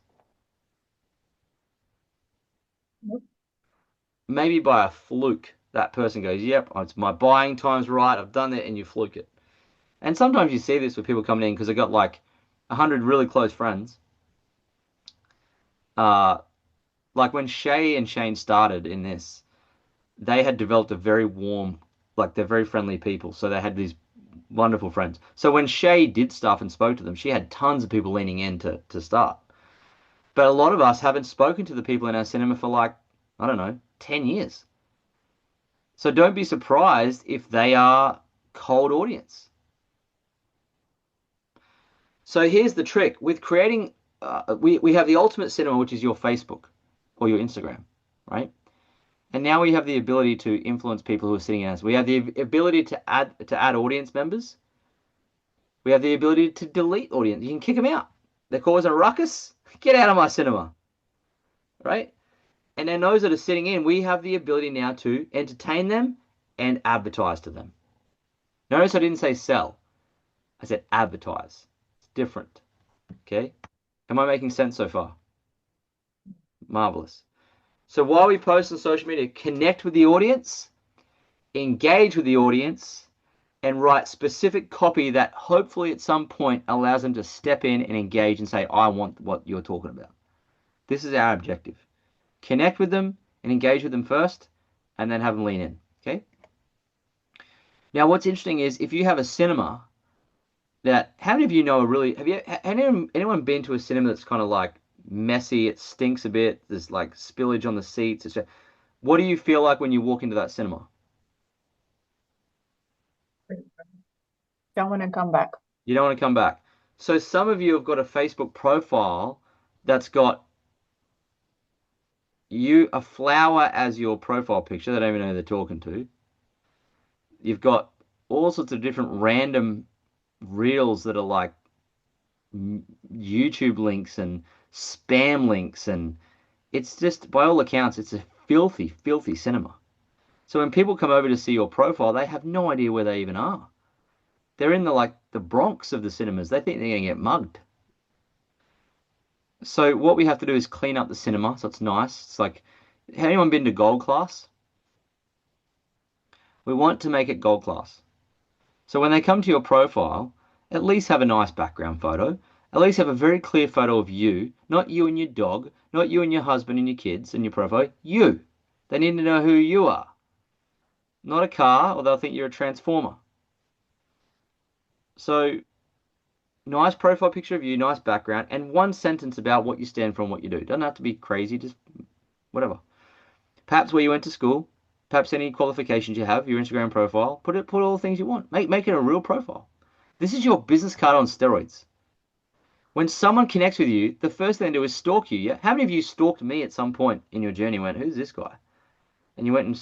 Nope. Maybe by a fluke, that person goes, yep, it's my buying time's right, I've done it, and you fluke it. And sometimes you see this with people coming in because they've got like 100 really close friends. Like when Shay and Shane started in this, they had developed a very warm, like they're very friendly people. So they had these wonderful friends. So when Shay did stuff and spoke to them, she had tons of people leaning in to start. But a lot of us haven't spoken to the people in our cinema for like, I don't know, 10 years. So don't be surprised if they are cold audience. So here's the trick with creating. We have the ultimate cinema, which is your Facebook or your Instagram, right? And now we have the ability to influence people who are sitting in us. We have the ability to add audience members. We have the ability to delete audience. You can kick them out. They're causing a ruckus. Get out of my cinema, right? And then those that are sitting in, we have the ability now to entertain them and advertise to them. Notice I didn't say sell. I said advertise. It's different. Okay? Am I making sense so far? Marvelous. So while we post on social media, connect with the audience, engage with the audience, and write specific copy that hopefully at some point allows them to step in and engage and say, I want what you're talking about. This is our objective. Connect with them and engage with them first, and then have them lean in. Okay? Now, what's interesting is if you have a cinema that, how many of you know anyone been to a cinema that's kind of like messy, it stinks a bit, there's like spillage on the seats? What do you feel like when you walk into that cinema? Don't want to come back. You don't want to come back. So some of you have got a Facebook profile that's got a flower as your profile picture. They don't even know who they're talking to. You've got all sorts of different random reels that are like YouTube links and spam links, and it's just, by all accounts, it's a filthy, filthy cinema. So when people come over to see your profile, they have no idea where they even are. They're in the Bronx of the cinemas. They think they're going to get mugged. So what we have to do is clean up the cinema so it's nice. It's like, has anyone been to gold class? We want to make it gold class. So when they come to your profile, at least have a nice background photo. At least have a very clear photo of you, not you and your dog, not you and your husband and your kids in your profile. You. They need to know who you are. Not a car, or they'll think you're a transformer. So, nice profile picture of you, nice background, and one sentence about what you stand for and what you do. Doesn't have to be crazy, just whatever. Perhaps where you went to school, perhaps any qualifications you have, your Instagram profile. Put all the things you want. Make it a real profile. This is your business card on steroids. When someone connects with you, the first thing they do is stalk you. Yeah? How many of you stalked me at some point in your journey and went, who's this guy? And you went and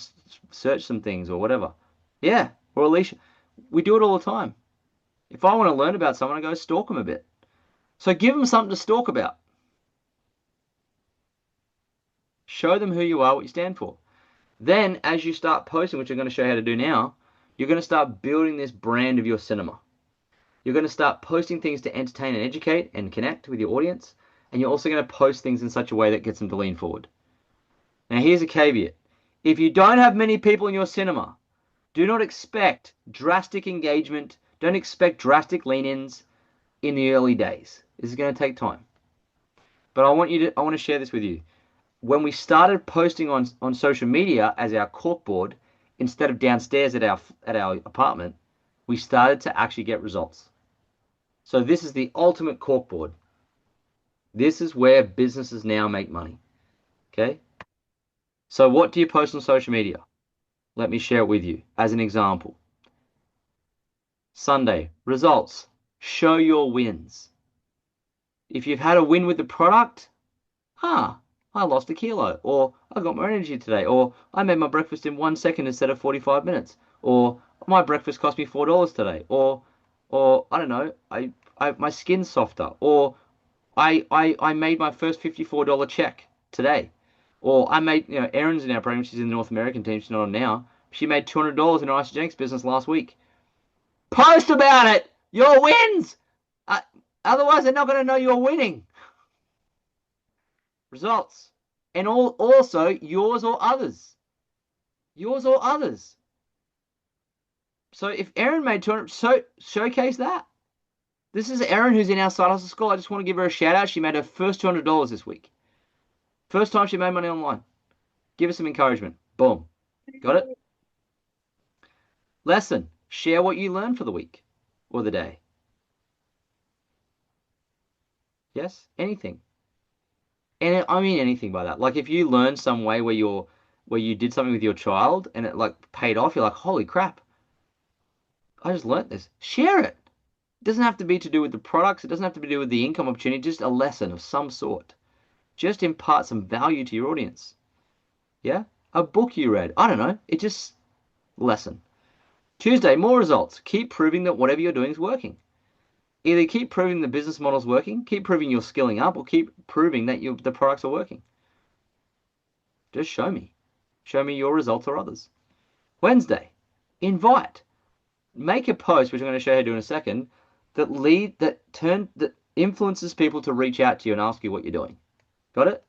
searched some things or whatever. Yeah, or Alicia. We do it all the time. If I want to learn about someone, I go stalk them a bit. So give them something to stalk about. Show them who you are, what you stand for. Then, as you start posting, which I'm going to show you how to do now, you're going to start building this brand of your cinema. You're going to start posting things to entertain and educate and connect with your audience. And you're also going to post things in such a way that gets them to lean forward. Now, here's a caveat. If you don't have many people in your cinema, do not expect drastic engagement. Don't expect drastic lean-ins in the early days. This is going to take time. But I want to share this with you. When we started posting on social media as our corkboard, instead of downstairs at our apartment, we started to actually get results. So this is the ultimate corkboard. This is where businesses now make money. Okay? So what do you post on social media? Let me share it with you as an example. Sunday, results. Show your wins. If you've had a win with the product, I lost a kilo, or I got more energy today, or I made my breakfast in 1 second instead of 45 minutes, or my breakfast cost me $4 today, or I don't know, my skin's softer, or I made my first $54 check today, or I made, Erin's in our program, she's in the North American team, she's not on now, she made $200 in her Isogenics business last week. Post about it, your wins. Otherwise, they're not going to know you're winning. Results, and also yours or others. Yours or others. So if Erin made 200, showcase that. This is Erin who's in our side hustle school. I just want to give her a shout out. She made her first $200 this week. First time she made money online. Give her some encouragement. Boom. Got it? Lesson. Share what you learned for the week or the day. Yes? Anything. And I mean anything by that. Like if you learn some way where you did something with your child and it like paid off, you're like, holy crap. I just learned this. Share it. doesn't have to be to do with the products. It doesn't have to be to do with the income opportunity. Just a lesson of some sort. Just impart some value to your audience. Yeah? A book you read. I don't know. It just lesson. Tuesday, more results. Keep proving that whatever you're doing is working. Either keep proving the business model's working, keep proving you're skilling up, or keep proving that the products are working. Just show me. Show me your results or others. Wednesday, invite. Make a post, which I'm going to show you how to do in a second, that influences people to reach out to you and ask you what you're doing. Got it?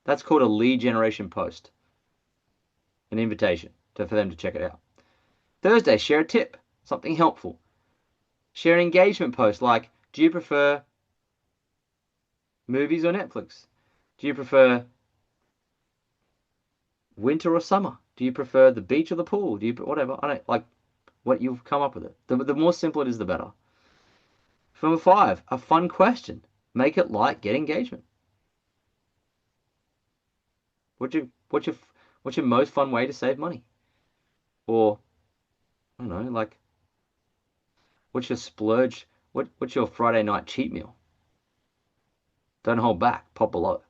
That's called a lead generation post. An invitation for them to check it out. Thursday, share a tip, something helpful. Share an engagement post like, do you prefer movies or Netflix? Do you prefer winter or summer? Do you prefer the beach or the pool? Do you whatever? I don't like what you've come up with it. The more simple it is, the better. Number 5, a fun question. Make it light, get engagement. What's your most fun way to save money? Or I don't know, like, what's your splurge? What's your Friday night cheat meal? Don't hold back. Pop below.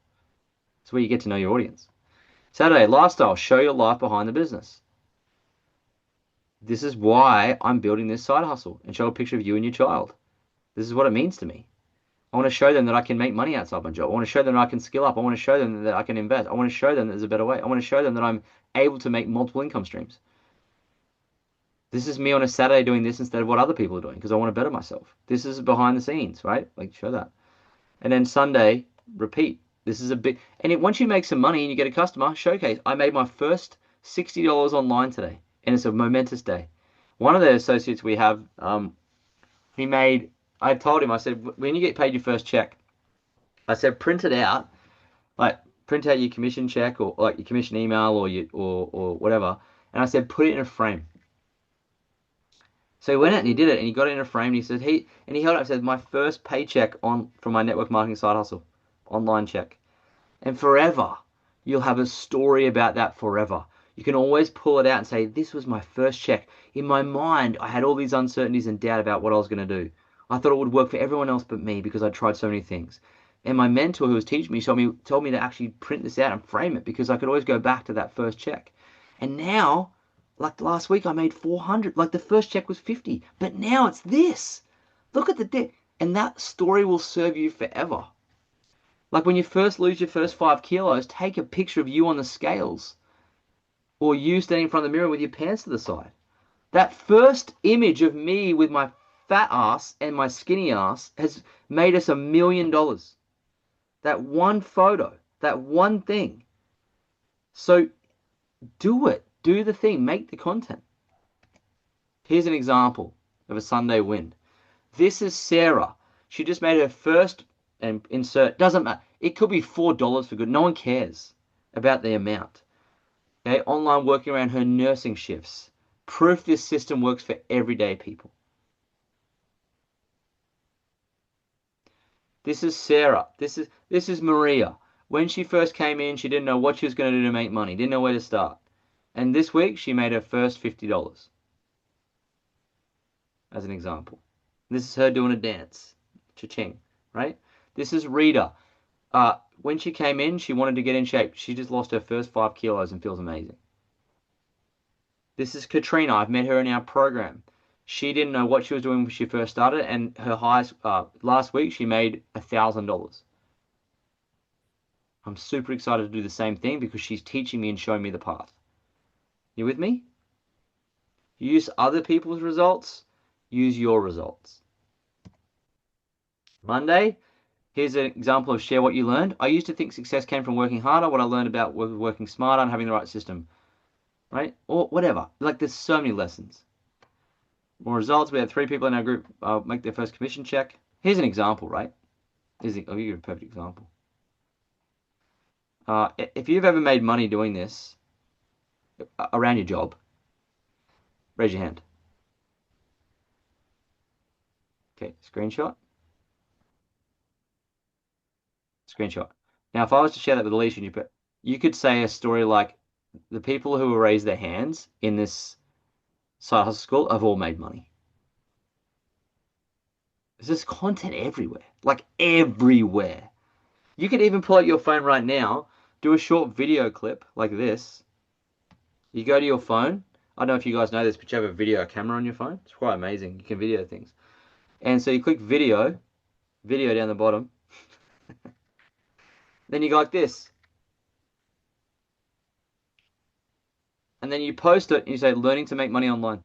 It's where you get to know your audience. Saturday, lifestyle. Show your life behind the business. This is why I'm building this side hustle, and show a picture of you and your child. This is what it means to me. I want to show them that I can make money outside my job. I want to show them that I can skill up. I want to show them that I can invest. I want to show them that there's a better way. I want to show them that I'm able to make multiple income streams. This is me on a Saturday doing this instead of what other people are doing because I want to better myself. This is behind the scenes, right? Like, show that. And then Sunday, repeat. This is a big... And once you make some money and you get a customer, showcase. I made my first $60 online today, and it's a momentous day. One of the associates we have, I told him, I said, when you get paid your first check, I said, print it out, like print out your commission check or like your commission email or whatever. And I said, put it in a frame. So he went out and he did it, and he got it in a frame, and he said, he held it up and said, my first paycheck from my network marketing side hustle, online check. And forever, you'll have a story about that forever. You can always pull it out and say, this was my first check. In my mind, I had all these uncertainties and doubt about what I was going to do. I thought it would work for everyone else but me because I tried so many things. And my mentor who was teaching me told me to actually print this out and frame it because I could always go back to that first check. And now, like last week, I made 400. Like the first check was 50, but now it's this. Look at the debt. And that story will serve you forever. Like when you first lose your first 5 kilos, take a picture of you on the scales or you standing in front of the mirror with your pants to the side. That first image of me with my fat ass and my skinny ass has made us $1 million. That one photo, that one thing. So do it. Do the thing. Make the content. Here's an example of a Sunday win. This is Sarah. She just made her first, and insert, doesn't matter. It could be $4 for good. No one cares about the amount. Okay, online working around her nursing shifts. Proof this system works for everyday people. This is Sarah. This is Maria. When she first came in, she didn't know what she was going to do to make money. Didn't know where to start. And this week, she made her first $50. As an example. This is her doing a dance. Cha-ching. Right? This is Rita. When she came in, she wanted to get in shape. She just lost her first 5 kilos and feels amazing. This is Katrina. I've met her in our program. She didn't know what she was doing when she first started, and her highest last week she made $1,000. I'm super excited to do the same thing because she's teaching me and showing me the path. You with me? Use other people's results. Use your results. Monday, here's an example of share what you learned. I used to think success came from working harder. What I learned about was working smarter and having the right system. Right? Or whatever. Like there's so many lessons. More results. We had 3 people in our group make their first commission check. Here's an example, right? I'll give you a perfect example. If you've ever made money doing this around your job, raise your hand. Okay, screenshot. Screenshot. Now, if I was to share that with Alicia, you could say a story like, the people who raised their hands in this side hustle school have all made money. There's content everywhere, like everywhere. You could even pull out your phone right now, do a short video clip like this. You go to your phone. I don't know if you guys know this, but you have a video camera on your phone. It's quite amazing. You can video things. And so you click video down the bottom. Then you go like this. And then you post it and you say, learning to make money online.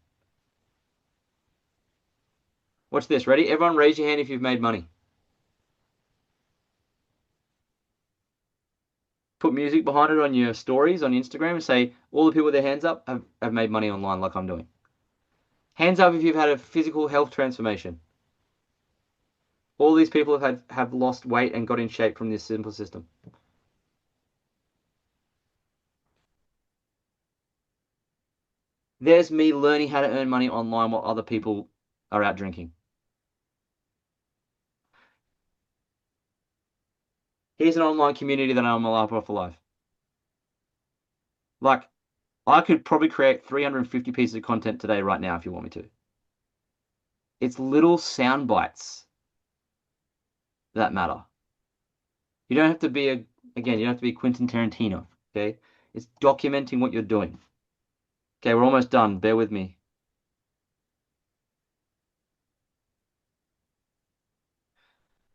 Watch this. Ready? Everyone raise your hand if you've made money. Put music behind it on your stories on Instagram and say, all the people with their hands up have made money online like I'm doing. Hands up if you've had a physical health transformation. All these people have lost weight and got in shape from this simple system. There's me learning how to earn money online while other people are out drinking. Here's an online community that I'm alive for life. Like, I could probably create 350 pieces of content today right now if you want me to. It's little sound bites that matter. You don't have to be you don't have to be Quentin Tarantino, okay? It's documenting what you're doing. Okay, we're almost done. Bear with me.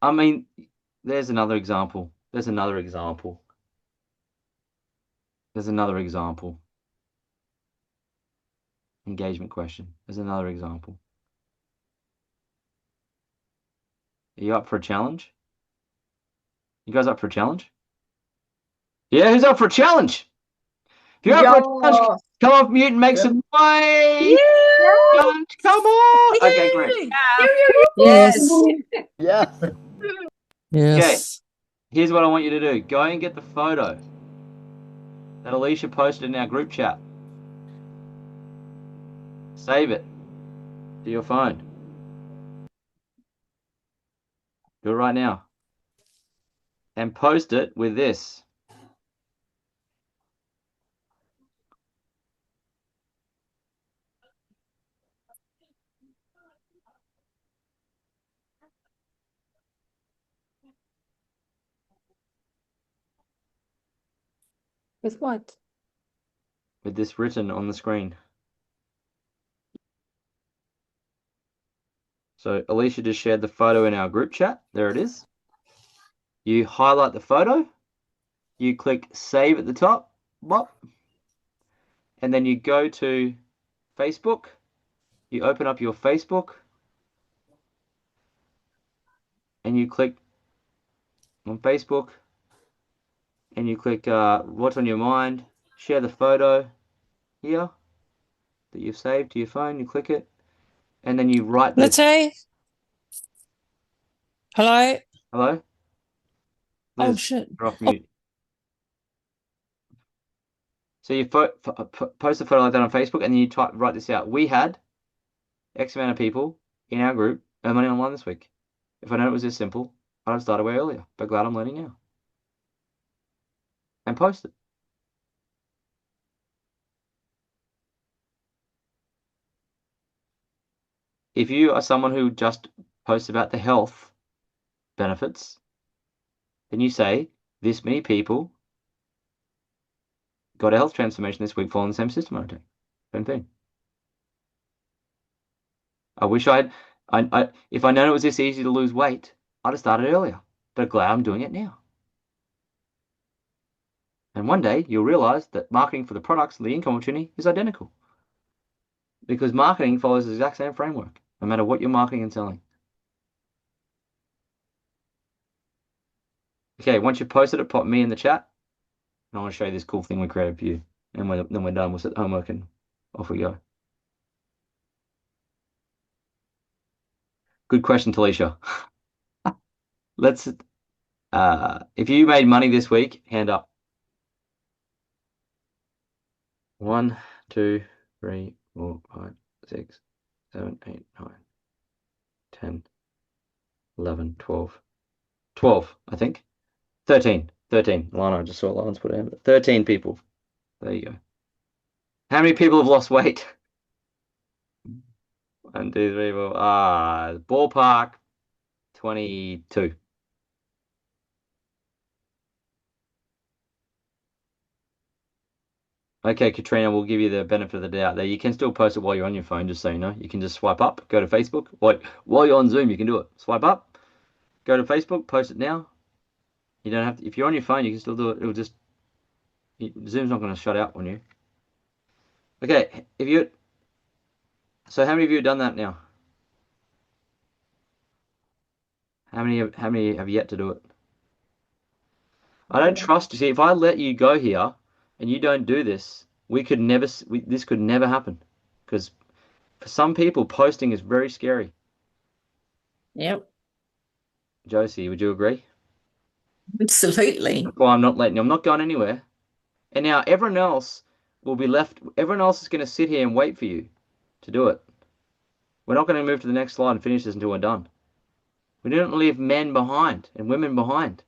I mean, there's another example. There's another example. There's another example. Engagement question. There's another example. Are you up for a challenge? You guys up for a challenge? Yeah, who's up for a challenge? If you're up for a challenge, come off mute and make some noise. Challenge, come on. Okay, great. Yes. Yeah. Yes. Here's what I want you to do. Go and get the photo that Alicia posted in our group chat. Save it to your phone. Do it right now. And post it with this. With what? With this written on the screen. So Alicia just shared the photo in our group chat. There it is. You highlight the photo. You click save at the top. Bop. And then you go to Facebook. You open up your Facebook. And you click on Facebook. And you click what's on your mind. Share the photo here that you've saved to your phone. You click it. And then you write this. Letty? Hello? Hello? Oh, Liz, shit. you're off mute. So you post a photo like that on Facebook, and then you write this out. We had X amount of people in our group earn money online this week. If I known it was this simple, I'd have started way earlier. But glad I'm learning now. And post it. If you are someone who just posts about the health benefits, then you say, this many people got a health transformation this week following the same system I take. Same thing. I wish if I'd known it was this easy to lose weight, I'd have started earlier. But glad I'm doing it now. And one day you'll realize that marketing for the products and the income opportunity is identical. Because marketing follows the exact same framework, no matter what you're marketing and selling. Okay, once you've posted it, pop me in the chat. And I want to show you this cool thing we created for you. And then we're done. We'll set the homework and off we go. Good question, Talisha. Let's, if you made money this week, hand up. 1, 2, 3, 4, 5, 6, 7, 8, 9, 10, 11, 12. 12, I think. 13. Lana, I just saw Lana's put in. 13 people. There you go. How many people have lost weight? 1, 2, 3, 4. Ballpark. 22. Okay, Katrina, we'll give you the benefit of the doubt there. You can still post it while you're on your phone, just so you know. You can just swipe up, go to Facebook. While you're on Zoom, you can do it. Swipe up, go to Facebook, post it now. You don't have to, if you're on your phone, you can still do it. It'll just, Zoom's not going to shut out on you. Okay, so how many of you have done that now? How many have yet to do it? I don't trust you. See, if I let you go here and you don't do this, this could never happen. Because for some people, posting is very scary. Yep, Josie, would you agree? absolutely. Well, I'm not going anywhere. And now everyone else will be left. Everyone else is going to sit here and wait for you to do it. We're not going to move to the next slide and finish this until we're done. We don't leave men behind and women behind.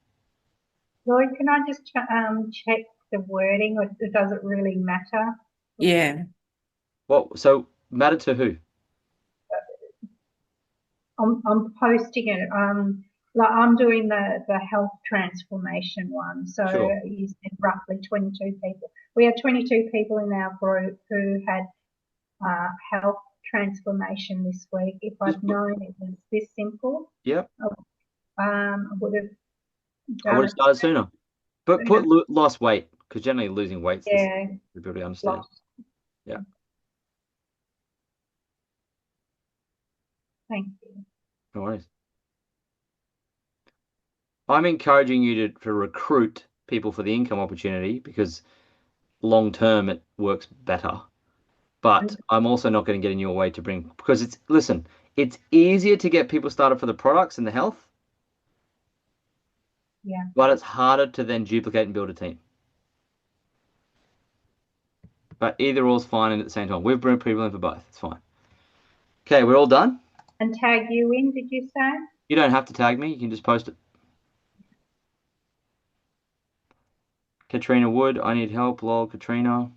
Lloyd, can I just check the wording, or does it really matter? Yeah. So matter to who? I'm posting it. Like I'm doing the health transformation one. So Sure. you said roughly 22 people. We had 22 people in our group who had health transformation this week. If I'd known it was this simple, Yep. I would have I done would have it started sooner. But sooner. put lost weight, because generally losing weight's Yeah, for people to understand. lost. Yeah. Thank you. No worries. I'm encouraging you to recruit people for the income opportunity because long term it works better. But I'm also not going to get in your way to bring, because it's easier to get people started for the products and the health. Yeah. But it's harder to then duplicate and build a team. But either or is fine and at the same time. We've brought people in for both. It's fine. Okay, we're all done. And tag you in, did you say? You don't have to tag me. You can just post it. Katrina Wood, I need help. Lol, Katrina.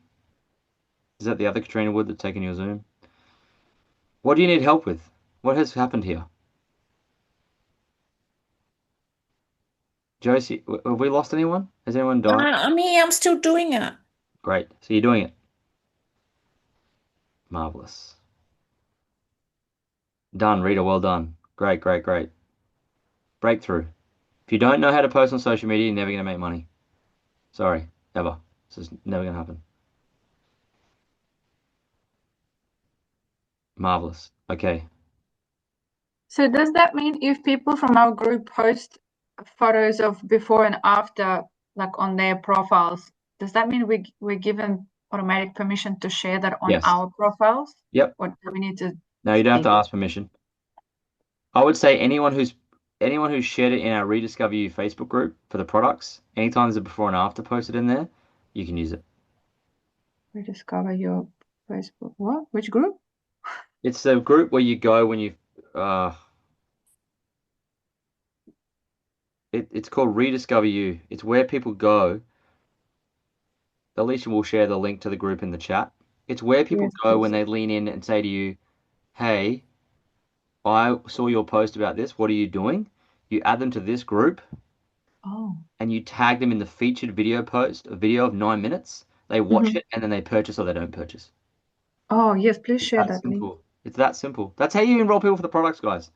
Is that the other Katrina Wood that's taking your Zoom? What do you need help with? What has happened here? Josie, have we lost anyone? Has anyone died? I'm here. I'm still doing it. Great. So you're doing it. Marvelous. Done, Rita. Well done. Great, great, great. Breakthrough. If you don't know how to post on social media, you're never going to make money. Sorry, ever. This is never going to happen. Marvelous. Okay. So does that mean if people from our group post photos of before and after, like on their profiles, does that mean we're given automatic permission to share that on Yes. our profiles? Yep. Or do we need to? No, you don't have to ask permission. I would say anyone who's shared it in our Rediscover You Facebook group for the products, anytime there's a before and after posted in there, you can use it. Rediscover Your Facebook. What? Which group? It's the group where you go when you it's called Rediscover You. It's where people go. Alicia will share the link to the group in the chat. It's where people Yes, go please. when they lean in and say to you, hey, I saw your post about this. What are you doing? You add them to this group. Oh. And you tag them in the featured video post, a video of 9 minutes. They watch it and then they purchase or they don't purchase. Oh, yes, please It's share that that link. simple. It's that simple. That's how you enroll people for the products, guys.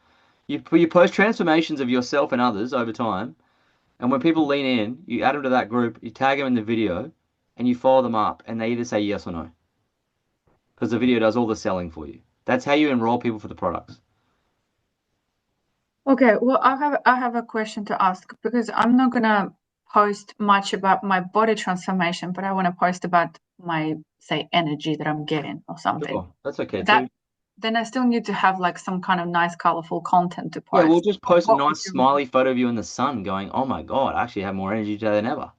You post transformations of yourself and others over time. And when people lean in, you add them to that group, you tag them in the video, and you follow them up, and they either say yes or no. Because the video does all the selling for you. That's how you enroll people for the products. Okay, well, I have a question to ask because I'm not gonna post much about my body transformation, but I want to post about my, say, energy that I'm getting or something. Sure, that's okay That too. then I still need to have like some kind of nice, colorful content to Yeah, post. we'll just post a What would nice you- smiley photo of you in the sun going, oh my God, I actually have more energy today than ever.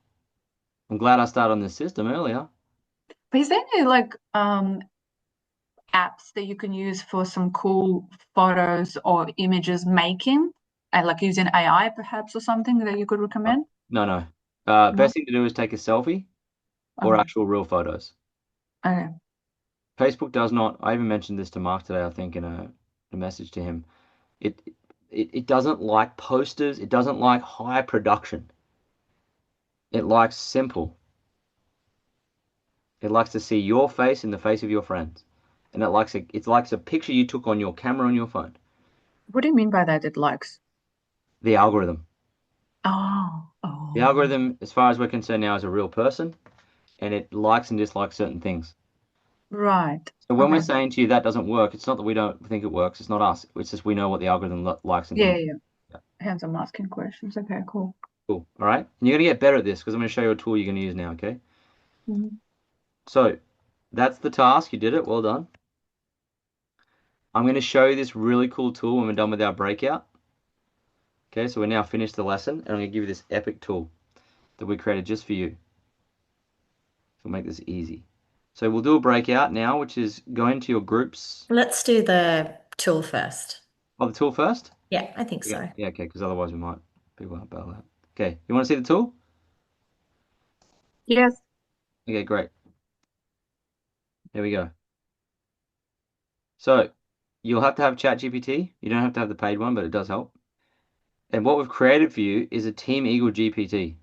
I'm glad I started on this system earlier. But is there any like apps that you can use for some cool photos or images making, and like using AI perhaps or something that you could recommend? No. Best thing to do is take a selfie or Okay. actual real photos. Okay. Facebook does not. I even mentioned this to Mark today, I think, in a message to him. it doesn't like posters. It doesn't like high production. It likes simple. It likes to see your face in the face of your friends. And it likes a picture you took on your camera on your phone. What do you mean by that? It likes? The algorithm. Oh. The algorithm, as far as we're concerned now, is a real person, and it likes and dislikes certain things. Right. So when Okay. we're saying to you that doesn't work, it's not that we don't think it works. It's not us. It's just we know what the algorithm likes and Yeah, doesn't. yeah. Hence I'm asking questions. Okay, cool. Cool. All right. And you're going to get better at this because I'm going to show you a tool you're going to use now, okay? Mhm. So that's the task. You did it. Well done. I'm going to show you this really cool tool when we're done with our breakout. Okay, so we're now finished the lesson, and I'm going to give you this epic tool that we created just for you. We'll make this easy. So we'll do a breakout now, which is go into your groups. Let's do the tool first. Oh, the tool first? Yeah, I think so. Yeah, okay, because otherwise people might bail out. Okay, you want to see the tool? Yes. Okay, great. There we go. So you'll have to have ChatGPT. You don't have to have the paid one, but it does help. And what we've created for you is a Team Eagle GPT.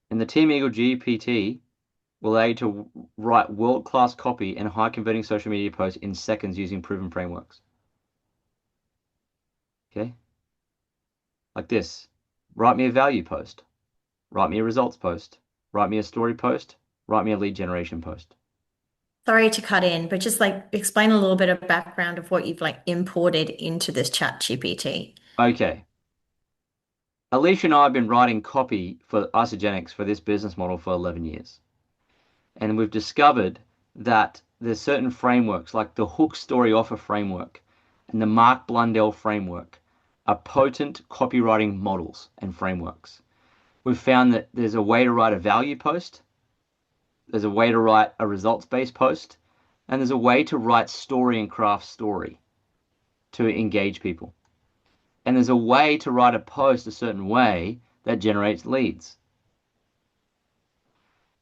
And the Team Eagle GPT will allow you to write world-class copy and high-converting social media posts in seconds using proven frameworks. Okay? Like this. Write me a value post. Write me a results post. Write me a story post. Write me a lead generation post. Sorry to cut in, but just like explain a little bit of background of what you've like imported into this ChatGPT. Okay. Alicia and I have been writing copy for Isagenix for this business model for 11 years. And we've discovered that there's certain frameworks like the Hook Story Offer framework and the Mark Blundell framework are potent copywriting models and frameworks. We've found that there's a way to write a value post, there's a way to write a results-based post, and there's a way to write story and craft story to engage people. And there's a way to write a post a certain way that generates leads.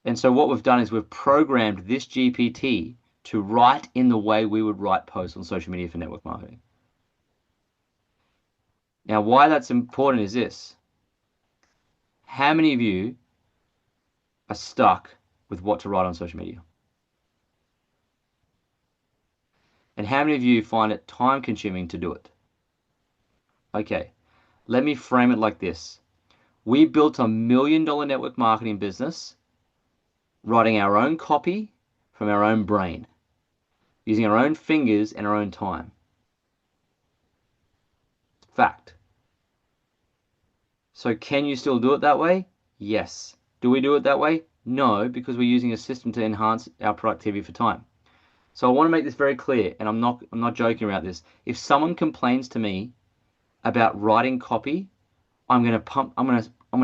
And so what we've done is we've programmed this GPT to write in the way we would write posts on social media for network marketing. Now, why that's important is this. How many of you are stuck with what to write on social media? And how many of you find it time consuming to do it? Okay, let me frame it like this. We built $1 million network marketing business writing our own copy from our own brain, using our own fingers and our own time. Fact. So can you still do it that way? Yes. Do we do it that way? No, because we're using a system to enhance our productivity for time. So I want to make this very clear, and I'm not joking about this. If someone complains to me about writing copy, I'm gonna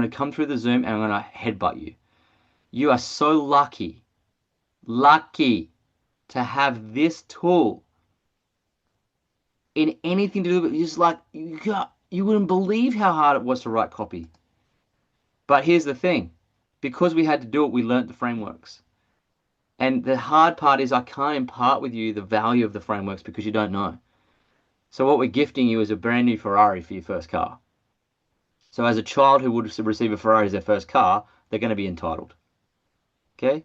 come through the Zoom and I'm gonna headbutt you. You are so lucky to have this tool in anything to do with it. Just like you wouldn't believe how hard it was to write copy. But here's the thing, because we had to do it, we learned the frameworks. And the hard part is I can't impart with you the value of the frameworks because you don't know. So what we're gifting you is a brand new Ferrari for your first car. So as a child who would receive a Ferrari as their first car, they're going to be entitled. Okay?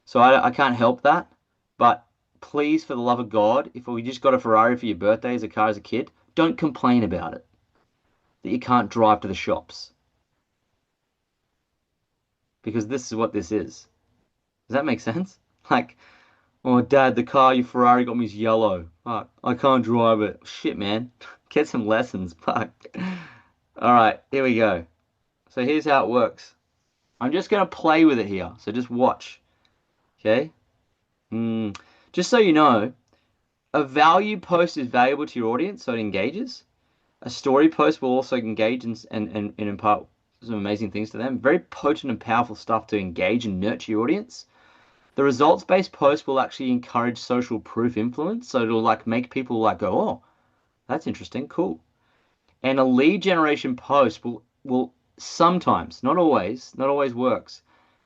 So I can't help that. But please, for the love of God, if we just got a Ferrari for your birthday as a car as a kid, don't complain about it. That you can't drive to the shops. Because this is what this is. Does that make sense? Like, oh, Dad, the car your Ferrari got me is yellow. Fuck, I can't drive it. Shit, man. Get some lessons. Fuck. All right, here we go. So here's how it works. I'm just going to play with it here. So just watch. Okay? Just so you know, a value post is valuable to your audience, so it engages. A story post will also engage and impart some amazing things to them. Very potent and powerful stuff to engage and nurture your audience. The results-based post will actually encourage social proof influence. So it'll like make people like go, oh, that's interesting, cool. And a lead generation post will sometimes, not always works,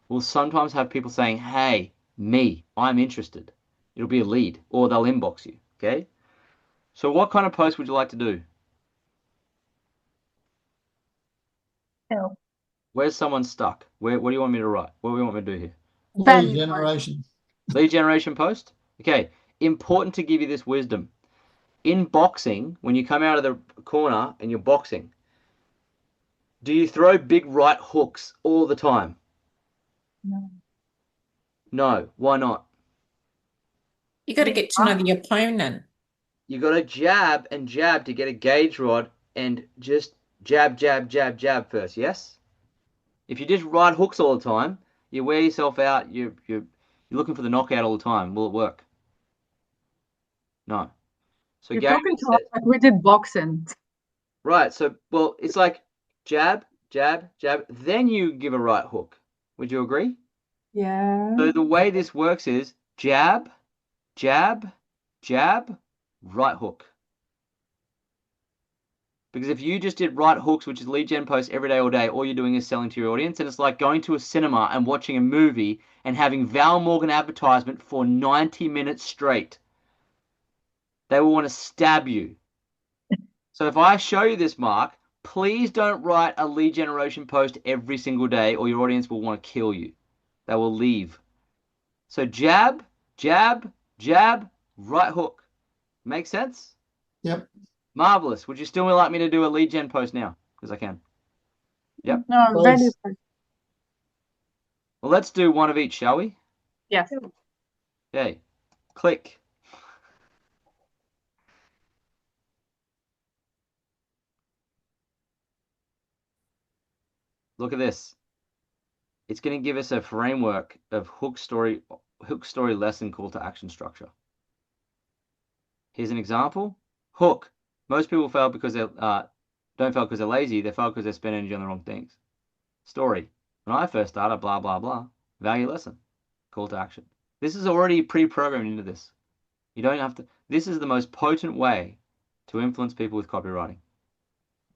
will sometimes have people saying, hey, me, I'm interested. It'll be a lead, or they'll inbox you, okay? So what kind of post would you like to do? Help. Where's someone stuck? What do you want me to write? What do you want me to do here? Lead Value generation. Lead generation post? Okay. Important to give you this wisdom. In boxing, when you come out of the corner and you're boxing, do you throw big right hooks all the time? No. No. Why not? You got to get to know the opponent. You got to jab and jab to get a gauge rod and just jab, jab, jab, jab first, yes? If you just right hooks all the time, you wear yourself out, you're looking for the knockout all the time. Will it work? No. So You're Gary talking to said, us like we did boxing. right, so, well, it's like jab, jab, jab, then you give a right hook. Would you agree? Yeah. So the way this works is jab, jab, jab, right hook. Because if you just did right hooks, which is lead gen posts every day, all day, all you're doing is selling to your audience. And it's like going to a cinema and watching a movie and having Val Morgan advertisement for 90 minutes straight. They will want to stab you. So if I show you this, Mark, please don't write a lead generation post every single day or your audience will want to kill you. They will leave. So jab, jab, jab, right hook. Make sense? Yep. Marvelous. Would you still like me to do a lead gen post now? Because I can. Yep. No, Please. value. Well, let's do one of each, shall we? Yes. Okay. Click. Look at this. It's going to give us a framework of hook story lesson call to action structure. Here's an example. Hook. Most people fail because they don't fail because they're lazy. They fail because they spend energy on the wrong things. Story. When I first started, blah, blah, blah. Value lesson. Call to action. This is already pre-programmed into this. You don't have to. This is the most potent way to influence people with copywriting.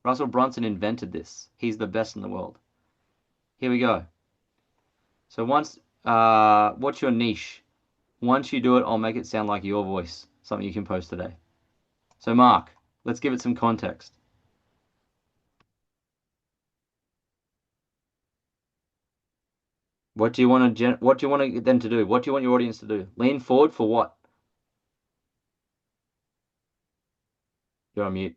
Russell Brunson invented this. He's the best in the world. Here we go. So what's your niche? Once you do it, I'll make it sound like your voice. Something you can post today. So Mark, let's give it some context. What do you want them to do? What do you want your audience to do? Lean forward for what? You're on mute.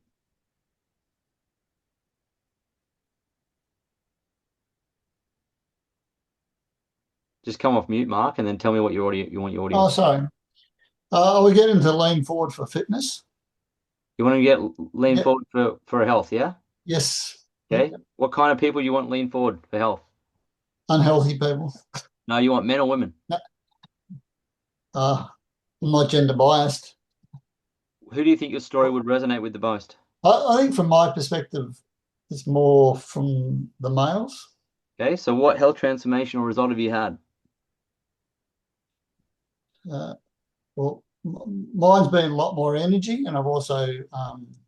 Just come off mute, Mark, and then tell me what you want your audience. Oh, sorry. Are we getting to lean forward for fitness? You want to lean forward for health, yeah? Yes. Okay. Yep. What kind of people you want lean forward for health? Unhealthy people. No, you want men or women? No. I'm not gender biased. Who do you think your story would resonate with the most? I think from my perspective, it's more from the males. Okay, so what health transformation or result have you had? Well, mine's been a lot more energy, and I've also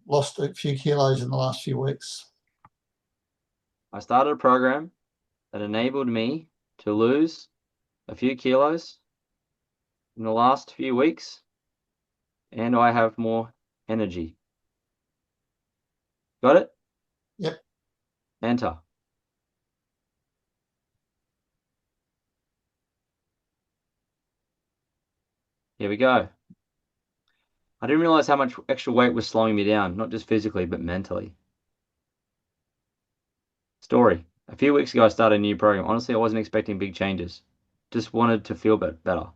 lost a few kilos in the last few weeks. I started a program that enabled me to lose a few kilos in the last few weeks, and I have more energy. Got it? Yep. Enter. Here we go. I didn't realize how much extra weight was slowing me down, not just physically, but mentally. Story. A few weeks ago, I started a new program. Honestly, I wasn't expecting big changes. Just wanted to feel better.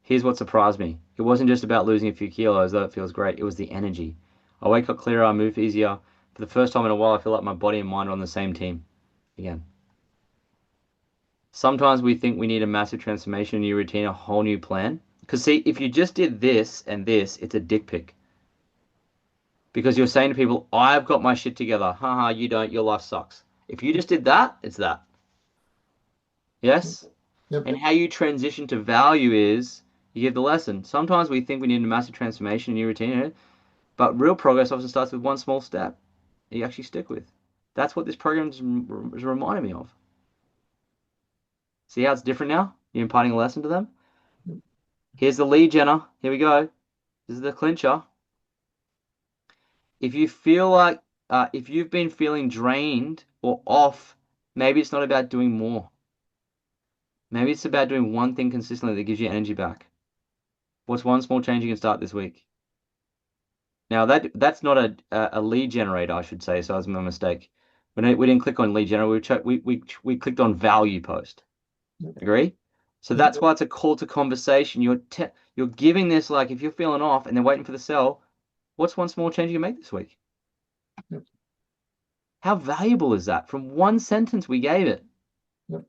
Here's what surprised me. It wasn't just about losing a few kilos, though it feels great. It was the energy. I wake up clearer, I move easier. For the first time in a while, I feel like my body and mind are on the same team again. Sometimes we think we need a massive transformation, a new routine, a whole new plan. Because see, if you just did this and this, it's a dick pic. Because you're saying to people, I've got my shit together. Haha, you don't, your life sucks. If you just did that, it's that. Yes? Yep. And how you transition to value is, you give the lesson. Sometimes we think we need a massive transformation, a new routine, but real progress often starts with one small step that you actually stick with. That's what this program is reminding me of. See how it's different now? You're imparting a lesson to them? Here's the lead genner. Here we go. This is the clincher. if you feel like if you've been feeling drained or off, maybe it's not about doing more. Maybe it's about doing one thing consistently that gives you energy back. What's one small change you can start this week? Now that's not a lead generator, I should say. So that was my mistake. We didn't click on lead generator. We clicked on value post. Agree? So that's why it's a call to conversation. You're giving this, like, if you're feeling off and they're waiting for the sell, what's one small change you can make this week? Yep. How valuable is that? From one sentence we gave it. Yep.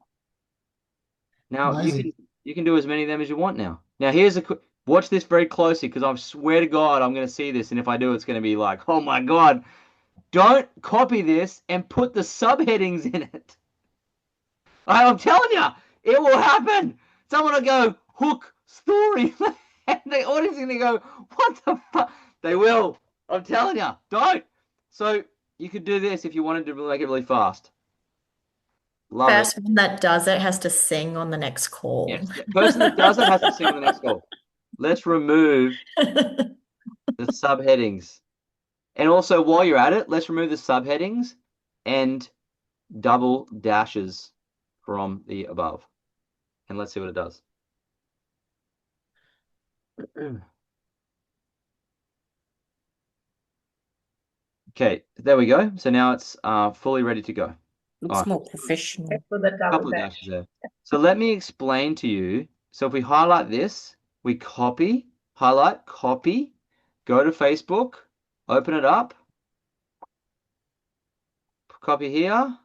Now Amazing. you can do as many of them as you want now. Now here's watch this very closely, because I swear to God I'm going to see this, and if I do, it's going to be like, oh my God. Don't copy this and put the subheadings in it. I'm telling you, it will happen. Someone will go, hook, story, and the audience is going to go, what the fuck? They will. I'm telling you, don't. So you could do this if you wanted to make it really fast. Love it. First one that does it has to sing on the next call. Yes, the person that does it has to sing on the next call. Let's remove the subheadings. And also, while you're at it, let's remove the subheadings and double dashes from the above. And let's see what it does. Okay, there we go. So now it's fully ready to go. Looks more professional. For the double Couple of dash. dashes there. So let me explain to you. So if we highlight this, we copy, highlight, copy, go to Facebook, open it up, copy here,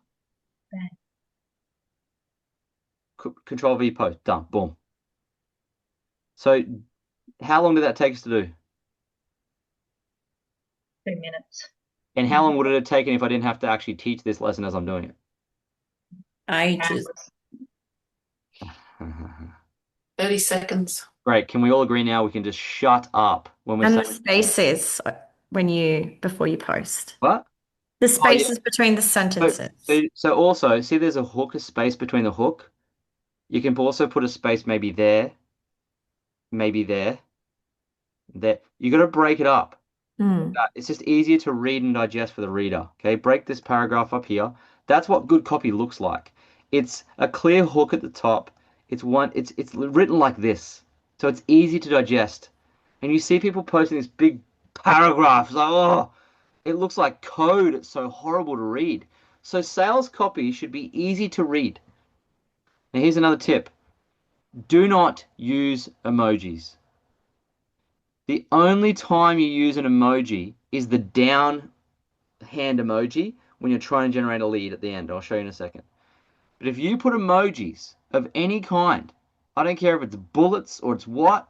Control V post, done, boom. So how long did that take us to do? 2 minutes. And how long would it have taken if I didn't have to actually teach this lesson as I'm doing it? Ages. 30 seconds. Great. Can we all agree now we can just shut up when we're And the saying spaces before you post. what? The spaces between the sentences. So also, see there's a hook, a space between the hook. You can also put a space maybe there, there. You got to break it up. It's just easier to read and digest for the reader. Okay, break this paragraph up here. That's what good copy looks like. It's a clear hook at the top. It's written like this, so it's easy to digest. And you see people posting this big paragraphs, like, oh, it looks like code. It's so horrible to read. So sales copy should be easy to read. Now here's another tip. Do not use emojis. The only time you use an emoji is the down hand emoji when you're trying to generate a lead at the end. I'll show you in a second. But if you put emojis of any kind, I don't care if it's bullets or it's what,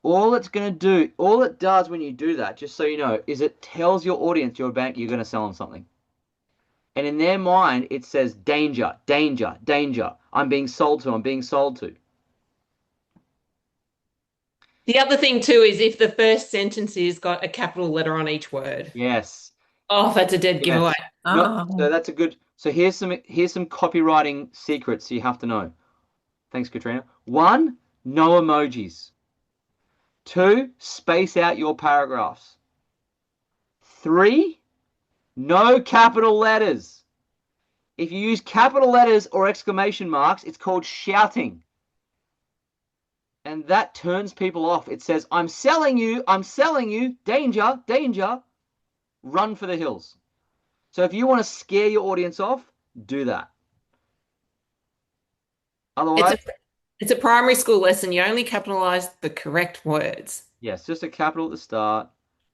all it does when you do that, just so you know, is it tells your audience you're going to sell them something. And in their mind, it says danger, danger, danger. I'm being sold to, I'm being sold to. The other thing too is if the first sentence has got a capital letter on each word. Yes. Oh, that's a dead giveaway. No, so that's a good. So here's some copywriting secrets you have to know. Thanks, Katrina. 1, no emojis. 2, space out your paragraphs. 3, no capital letters. If you use capital letters or exclamation marks, it's called shouting. And that turns people off. It says, I'm selling you, danger, danger, run for the hills. So if you want to scare your audience off, do that. Otherwise, it's a primary school lesson. You only capitalize the correct words. Yes, just a capital at the start.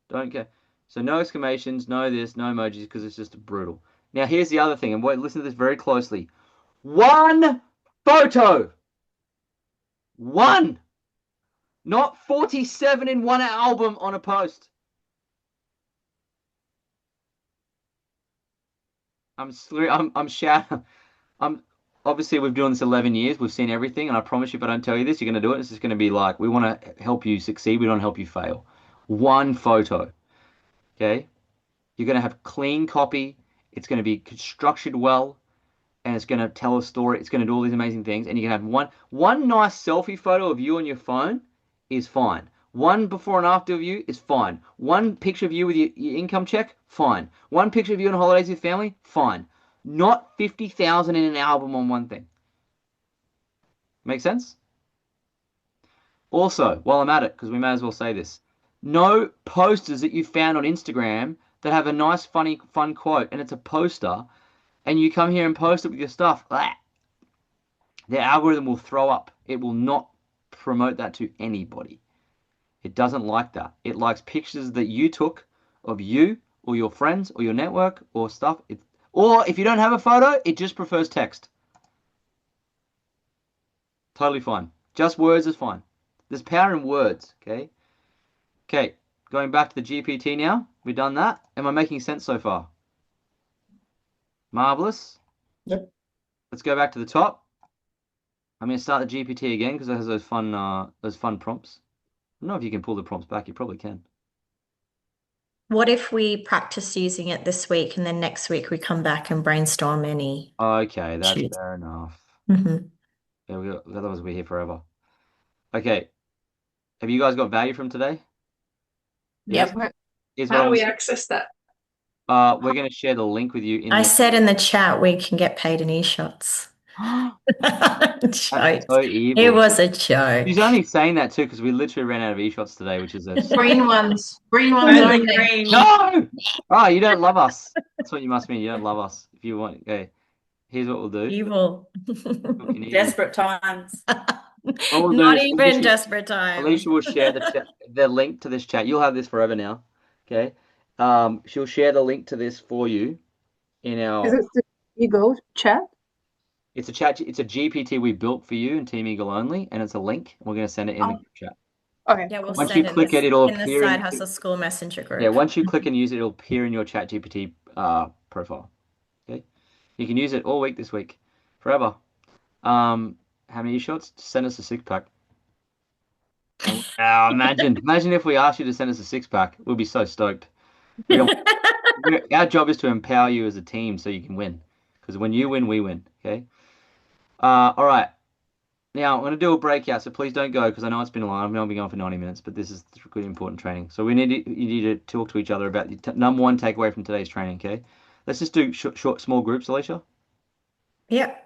Don't care. So no exclamations, no this, no emojis, because it's just brutal. Now here's the other thing, and listen to this very closely. 1 photo. 1. Not 47 in one album on a post. Obviously we've been doing this 11 years. We've seen everything, and I promise you if I don't tell you this, you're going to do it. It's just going to be like, we want to help you succeed. We don't help you fail. 1 photo. Okay? You're going to have clean copy. It's going to be structured well, and it's going to tell a story. It's going to do all these amazing things, and you can have one nice selfie photo of you on your phone is fine. One before and after of you is fine. One picture of you with your income check, fine. One picture of you on holidays with family, fine. Not 50,000 in an album on one thing. Make sense? Also, while I'm at it, because we may as well say this, no posters that you found on Instagram that have a nice, funny, fun quote, and it's a poster, and you come here and post it with your stuff. The algorithm will throw up. It will not promote that to anybody. It doesn't like that. It likes pictures that you took of you or your friends or your network or stuff. Or if you don't have a photo, it just prefers text. Totally fine. Just words is fine. There's power in words, okay? Okay, going back to the GPT now. We've done that. Am I making sense so far? Marvelous. Yep. Let's go back to the top. I'm going to start the GPT again because it has those fun prompts. I don't know if you can pull the prompts back. You probably can. What if we practice using it this week and then next week we come back and brainstorm any? Okay, that's Shoot. fair enough. Mhm. Yeah, otherwise we're here forever. Okay. Have you guys got value from today? Yes? Yep. Here's How what do I'm we gonna- access that? we're going to share the link with you in I the... said in the chat we can get paid in e-shots. That's Joke. so evil. It was a joke. She's only saying that too because we literally ran out of e-shots today, which is a... Green ones. Green ones Only only. green. No! Oh, you don't love us. That's what you must mean. You don't love us. If you want... Okay. Here's what we'll do. Evil. Fucking evil. Desperate times. What we'll do Not is even Alicia- desperate times. Alicia will share the link to this chat. You'll have this forever now. Okay. She'll share the link to this for you in our... Is it the Eagle chat? It's a chat. It's a GPT we built for you in Team Eagle only, and it's a link. We're going to send it in the group chat. Okay. Yeah, we'll Once send you it click this- it, it'll in the appear Side in- Hustle School Messenger group. Yeah, once you click and use it, it'll appear in your chat GPT profile. Okay, you can use it all week this week, forever. How many e-shots? Send us a 6-pack. Imagine if we asked you to send us a 6-pack. We'd be so stoked. Our job is to empower you as a team so you can win. Because when you win, we win. Okay. All right. Now I'm going to do a breakout, so please don't go because I know it's been long. I've only been going for 90 minutes, but this is good, important training. So you need to talk to each other about the number one takeaway from today's training. Okay. Let's just do short, small groups, Alicia. Yep.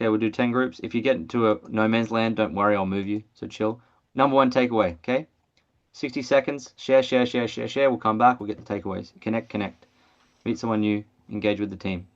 Yeah, we'll do 10 groups. If you get into a no man's land, don't worry, I'll move you. So chill. Number one takeaway, okay? 60 seconds. Share. We'll come back. We'll get the takeaways. Connect. Meet someone new. Engage with the team.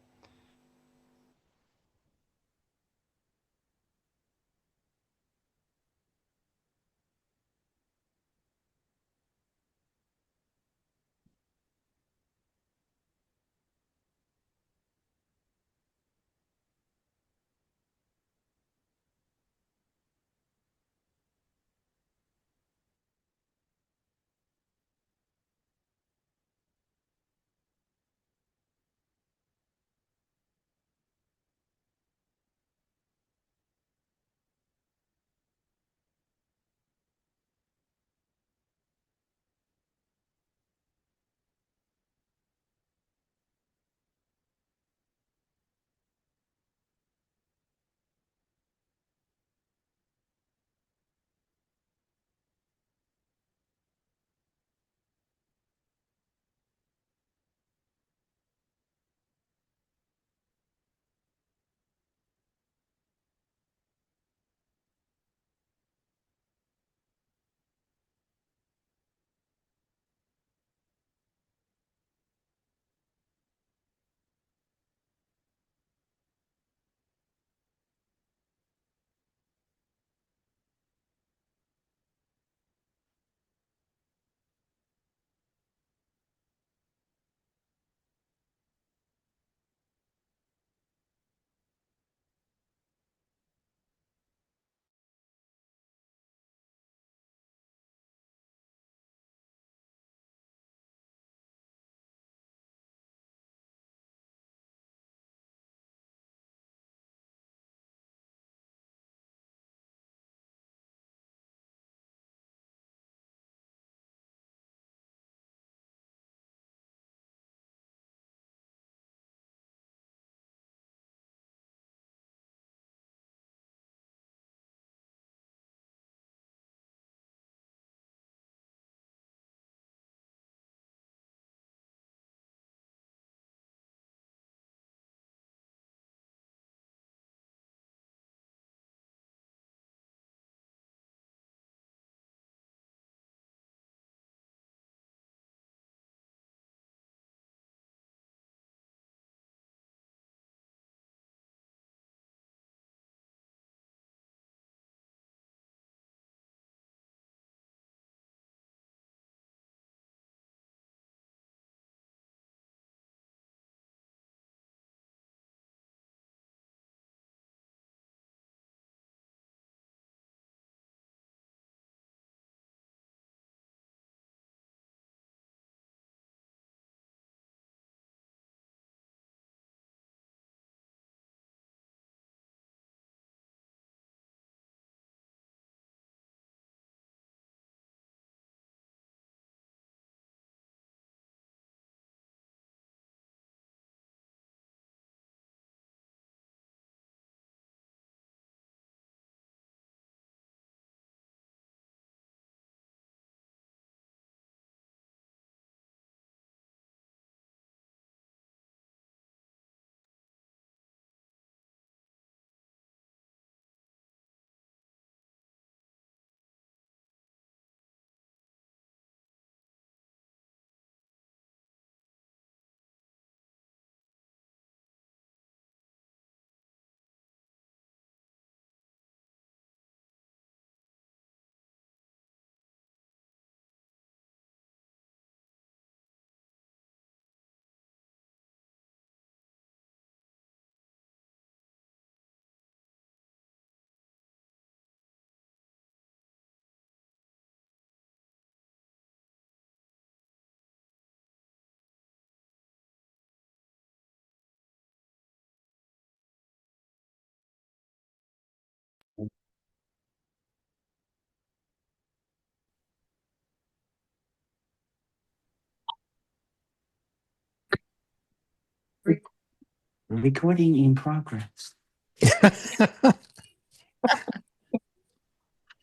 Recording in progress.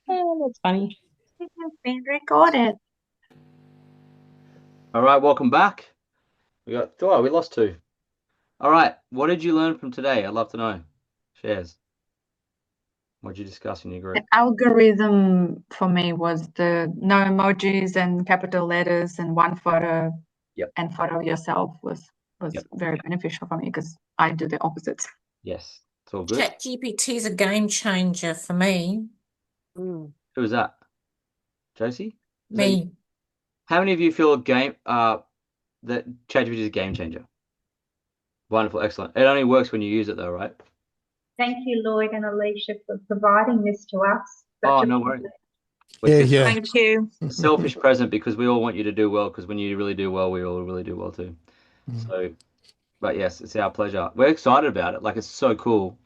Oh, that's funny. It has been recorded. All right, welcome back. We lost 2. All right, what did you learn from today? I'd love to know. Shares. What did you discuss in your group? The algorithm for me was the no emojis and capital letters and one photo Yep. and photo of yourself was Yep. very beneficial for me because I do the opposite. Yes, it's all good. ChatGPT is a game changer for me. Who was that? Josie? Me. How many of you feel that ChatGPT is a game changer? Wonderful, excellent. It only works when you use it though, right? Thank you, Lloyd and Alicia, for providing this to us. Oh, no worries. Yeah. Thank you. Selfish present because we all want you to do well, because when you really do well, we all really do well too. So, but yes, it's our pleasure. We're excited about it. Like, it's so cool.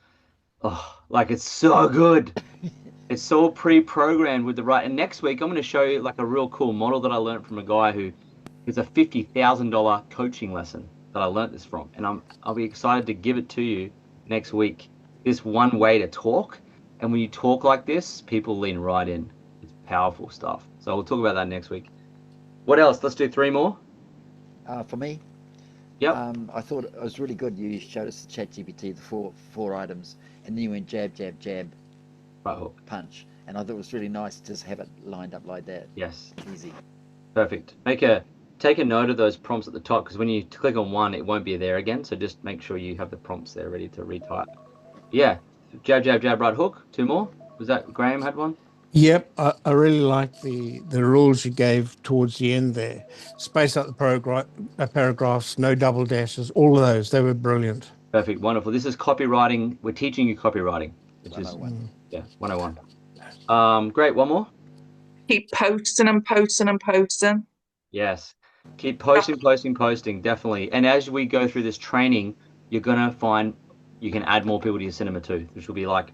Oh, like, it's so good. It's so pre-programmed with the right. And next week, I'm going to show you like a real cool model that I learned from a guy who is a $50,000 coaching lesson that I learned this from. And I'll be excited to give it to you next week. This one way to talk. And when you talk like this, people lean right in. It's powerful stuff. So we'll talk about that next week. What else? Let's do 3 more. For me, Yep. I thought it was really good. You showed us the ChatGPT, the four items, and then you went jab, jab, jab, right hook, punch. And I thought it was really nice to just have it lined up like that. Yes. Easy. Perfect. Take a note of those prompts at the top, because when you click on one, it won't be there again. So just make sure you have the prompts there ready to retype. Yeah. Jab, jab, jab, right hook. 2 more. Was that Graham had one? Yep, I really like the rules you gave towards the end there. Space out the paragraphs, no double dashes, all of those. They were brilliant. Perfect. Wonderful. This is copywriting. We're teaching you copywriting, which 101. is 101. Great. One more. Keep posting and posting and posting. Yes. Keep posting, definitely. And as we go through this training, you're going to find you can add more people to your cinema too, which will be like,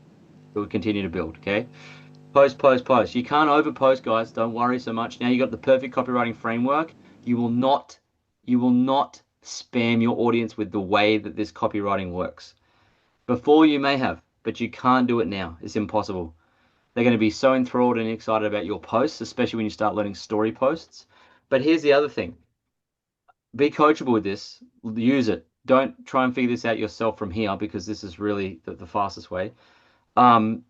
it will continue to build, okay? Post. You can't overpost, guys. Don't worry so much. Now you got the perfect copywriting framework. You will not spam your audience with the way that this copywriting works. Before you may have, but you can't do it now. It's impossible. They're going to be so enthralled and excited about your posts, especially when you start learning story posts. But here's the other thing. Be coachable with this. Use it. Don't try and figure this out yourself from here, because this is really the fastest way. And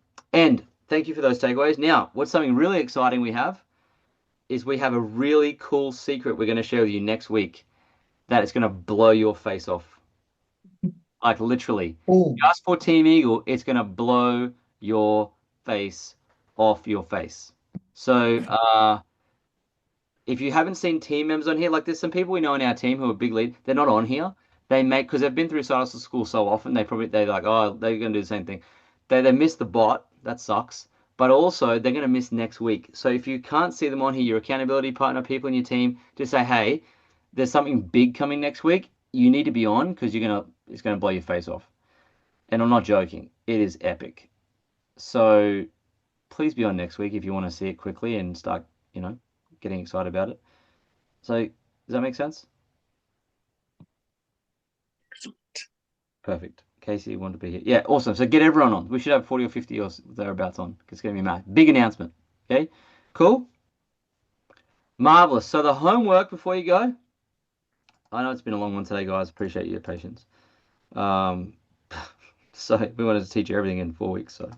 thank you for those takeaways. Now, what's something really exciting we have a really cool secret we're going to share with you next week that is going to blow your face off. Like literally. Ooh. Just for Team Eagle, it's going to blow your face off your face. So if you haven't seen team members on here, like there's some people we know in our team who are big lead, they're not on here. Because they've been through side hustle school so often, they're like, oh, they're going to do the same thing. They miss the bot. That sucks. But also, they're going to miss next week. So if you can't see them on here, your accountability partner, people in your team, just say, hey, there's something big coming next week. You need to be on, because it's going to blow your face off. And I'm not joking. It is epic. So please be on next week if you want to see it quickly and start, getting excited about it. So does that make sense? Perfect. Casey wanted to be here. Yeah, awesome. So get everyone on. We should have 40 or 50 or thereabouts on. It's going to be mad. Big announcement. Okay, cool. Marvelous. So the homework before you go. I know it's been a long one today, guys. Appreciate your patience. So we wanted to teach you everything in 4 weeks. So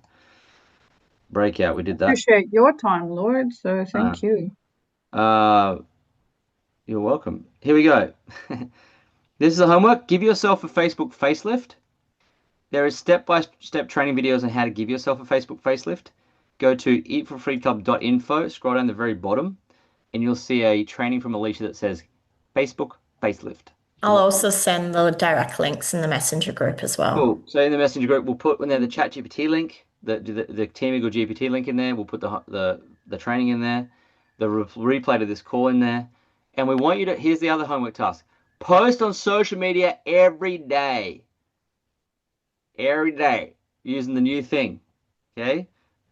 breakout, we did that. Appreciate your time, Lloyd. So thank you. You're welcome. Here we go. This is the homework. Give yourself a Facebook facelift. There is step-by-step training videos on how to give yourself a Facebook facelift. Go to eatforfreeclub.info, scroll down the very bottom, and you'll see a training from Alicia that says Facebook facelift. I'll also send the direct links in the messenger group as well. Cool. So in the messenger group, we'll put the ChatGPT link, the Team Eagle GPT link in there. We'll put the training in there, the replay to this call in there. And we want you to, here's the other homework task. Post on social media every day. Every day. Using the new thing. Okay?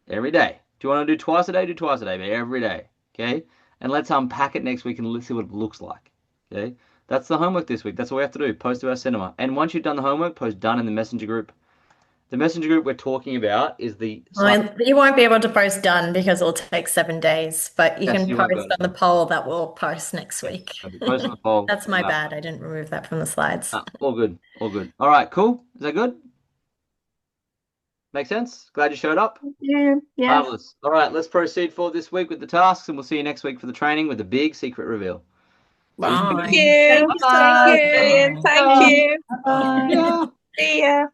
Every day. Do you want to do twice a day? Do twice a day, but every day. Okay? And let's unpack it next week and let's see what it looks like. Okay? That's the homework this week. That's what we have to do. Post to our cinema. And once you've done the homework, post done in the messenger group. The messenger group we're talking about is the... Well, you won't be able to post done because it'll take 7 days, but you Yes, can you won't be post able on the poll that we'll post next week. Post on the poll. That's my bad. I didn't remove that from the slides. All good. All good. All right, cool. Is that good? Make sense? Glad you showed up. Yeah. Marvelous. All right, let's proceed for this week with the tasks, and we'll see you next week for the training with the big secret reveal. Thank you. Bye. Thank you. Thank you. Bye. Yeah. See ya.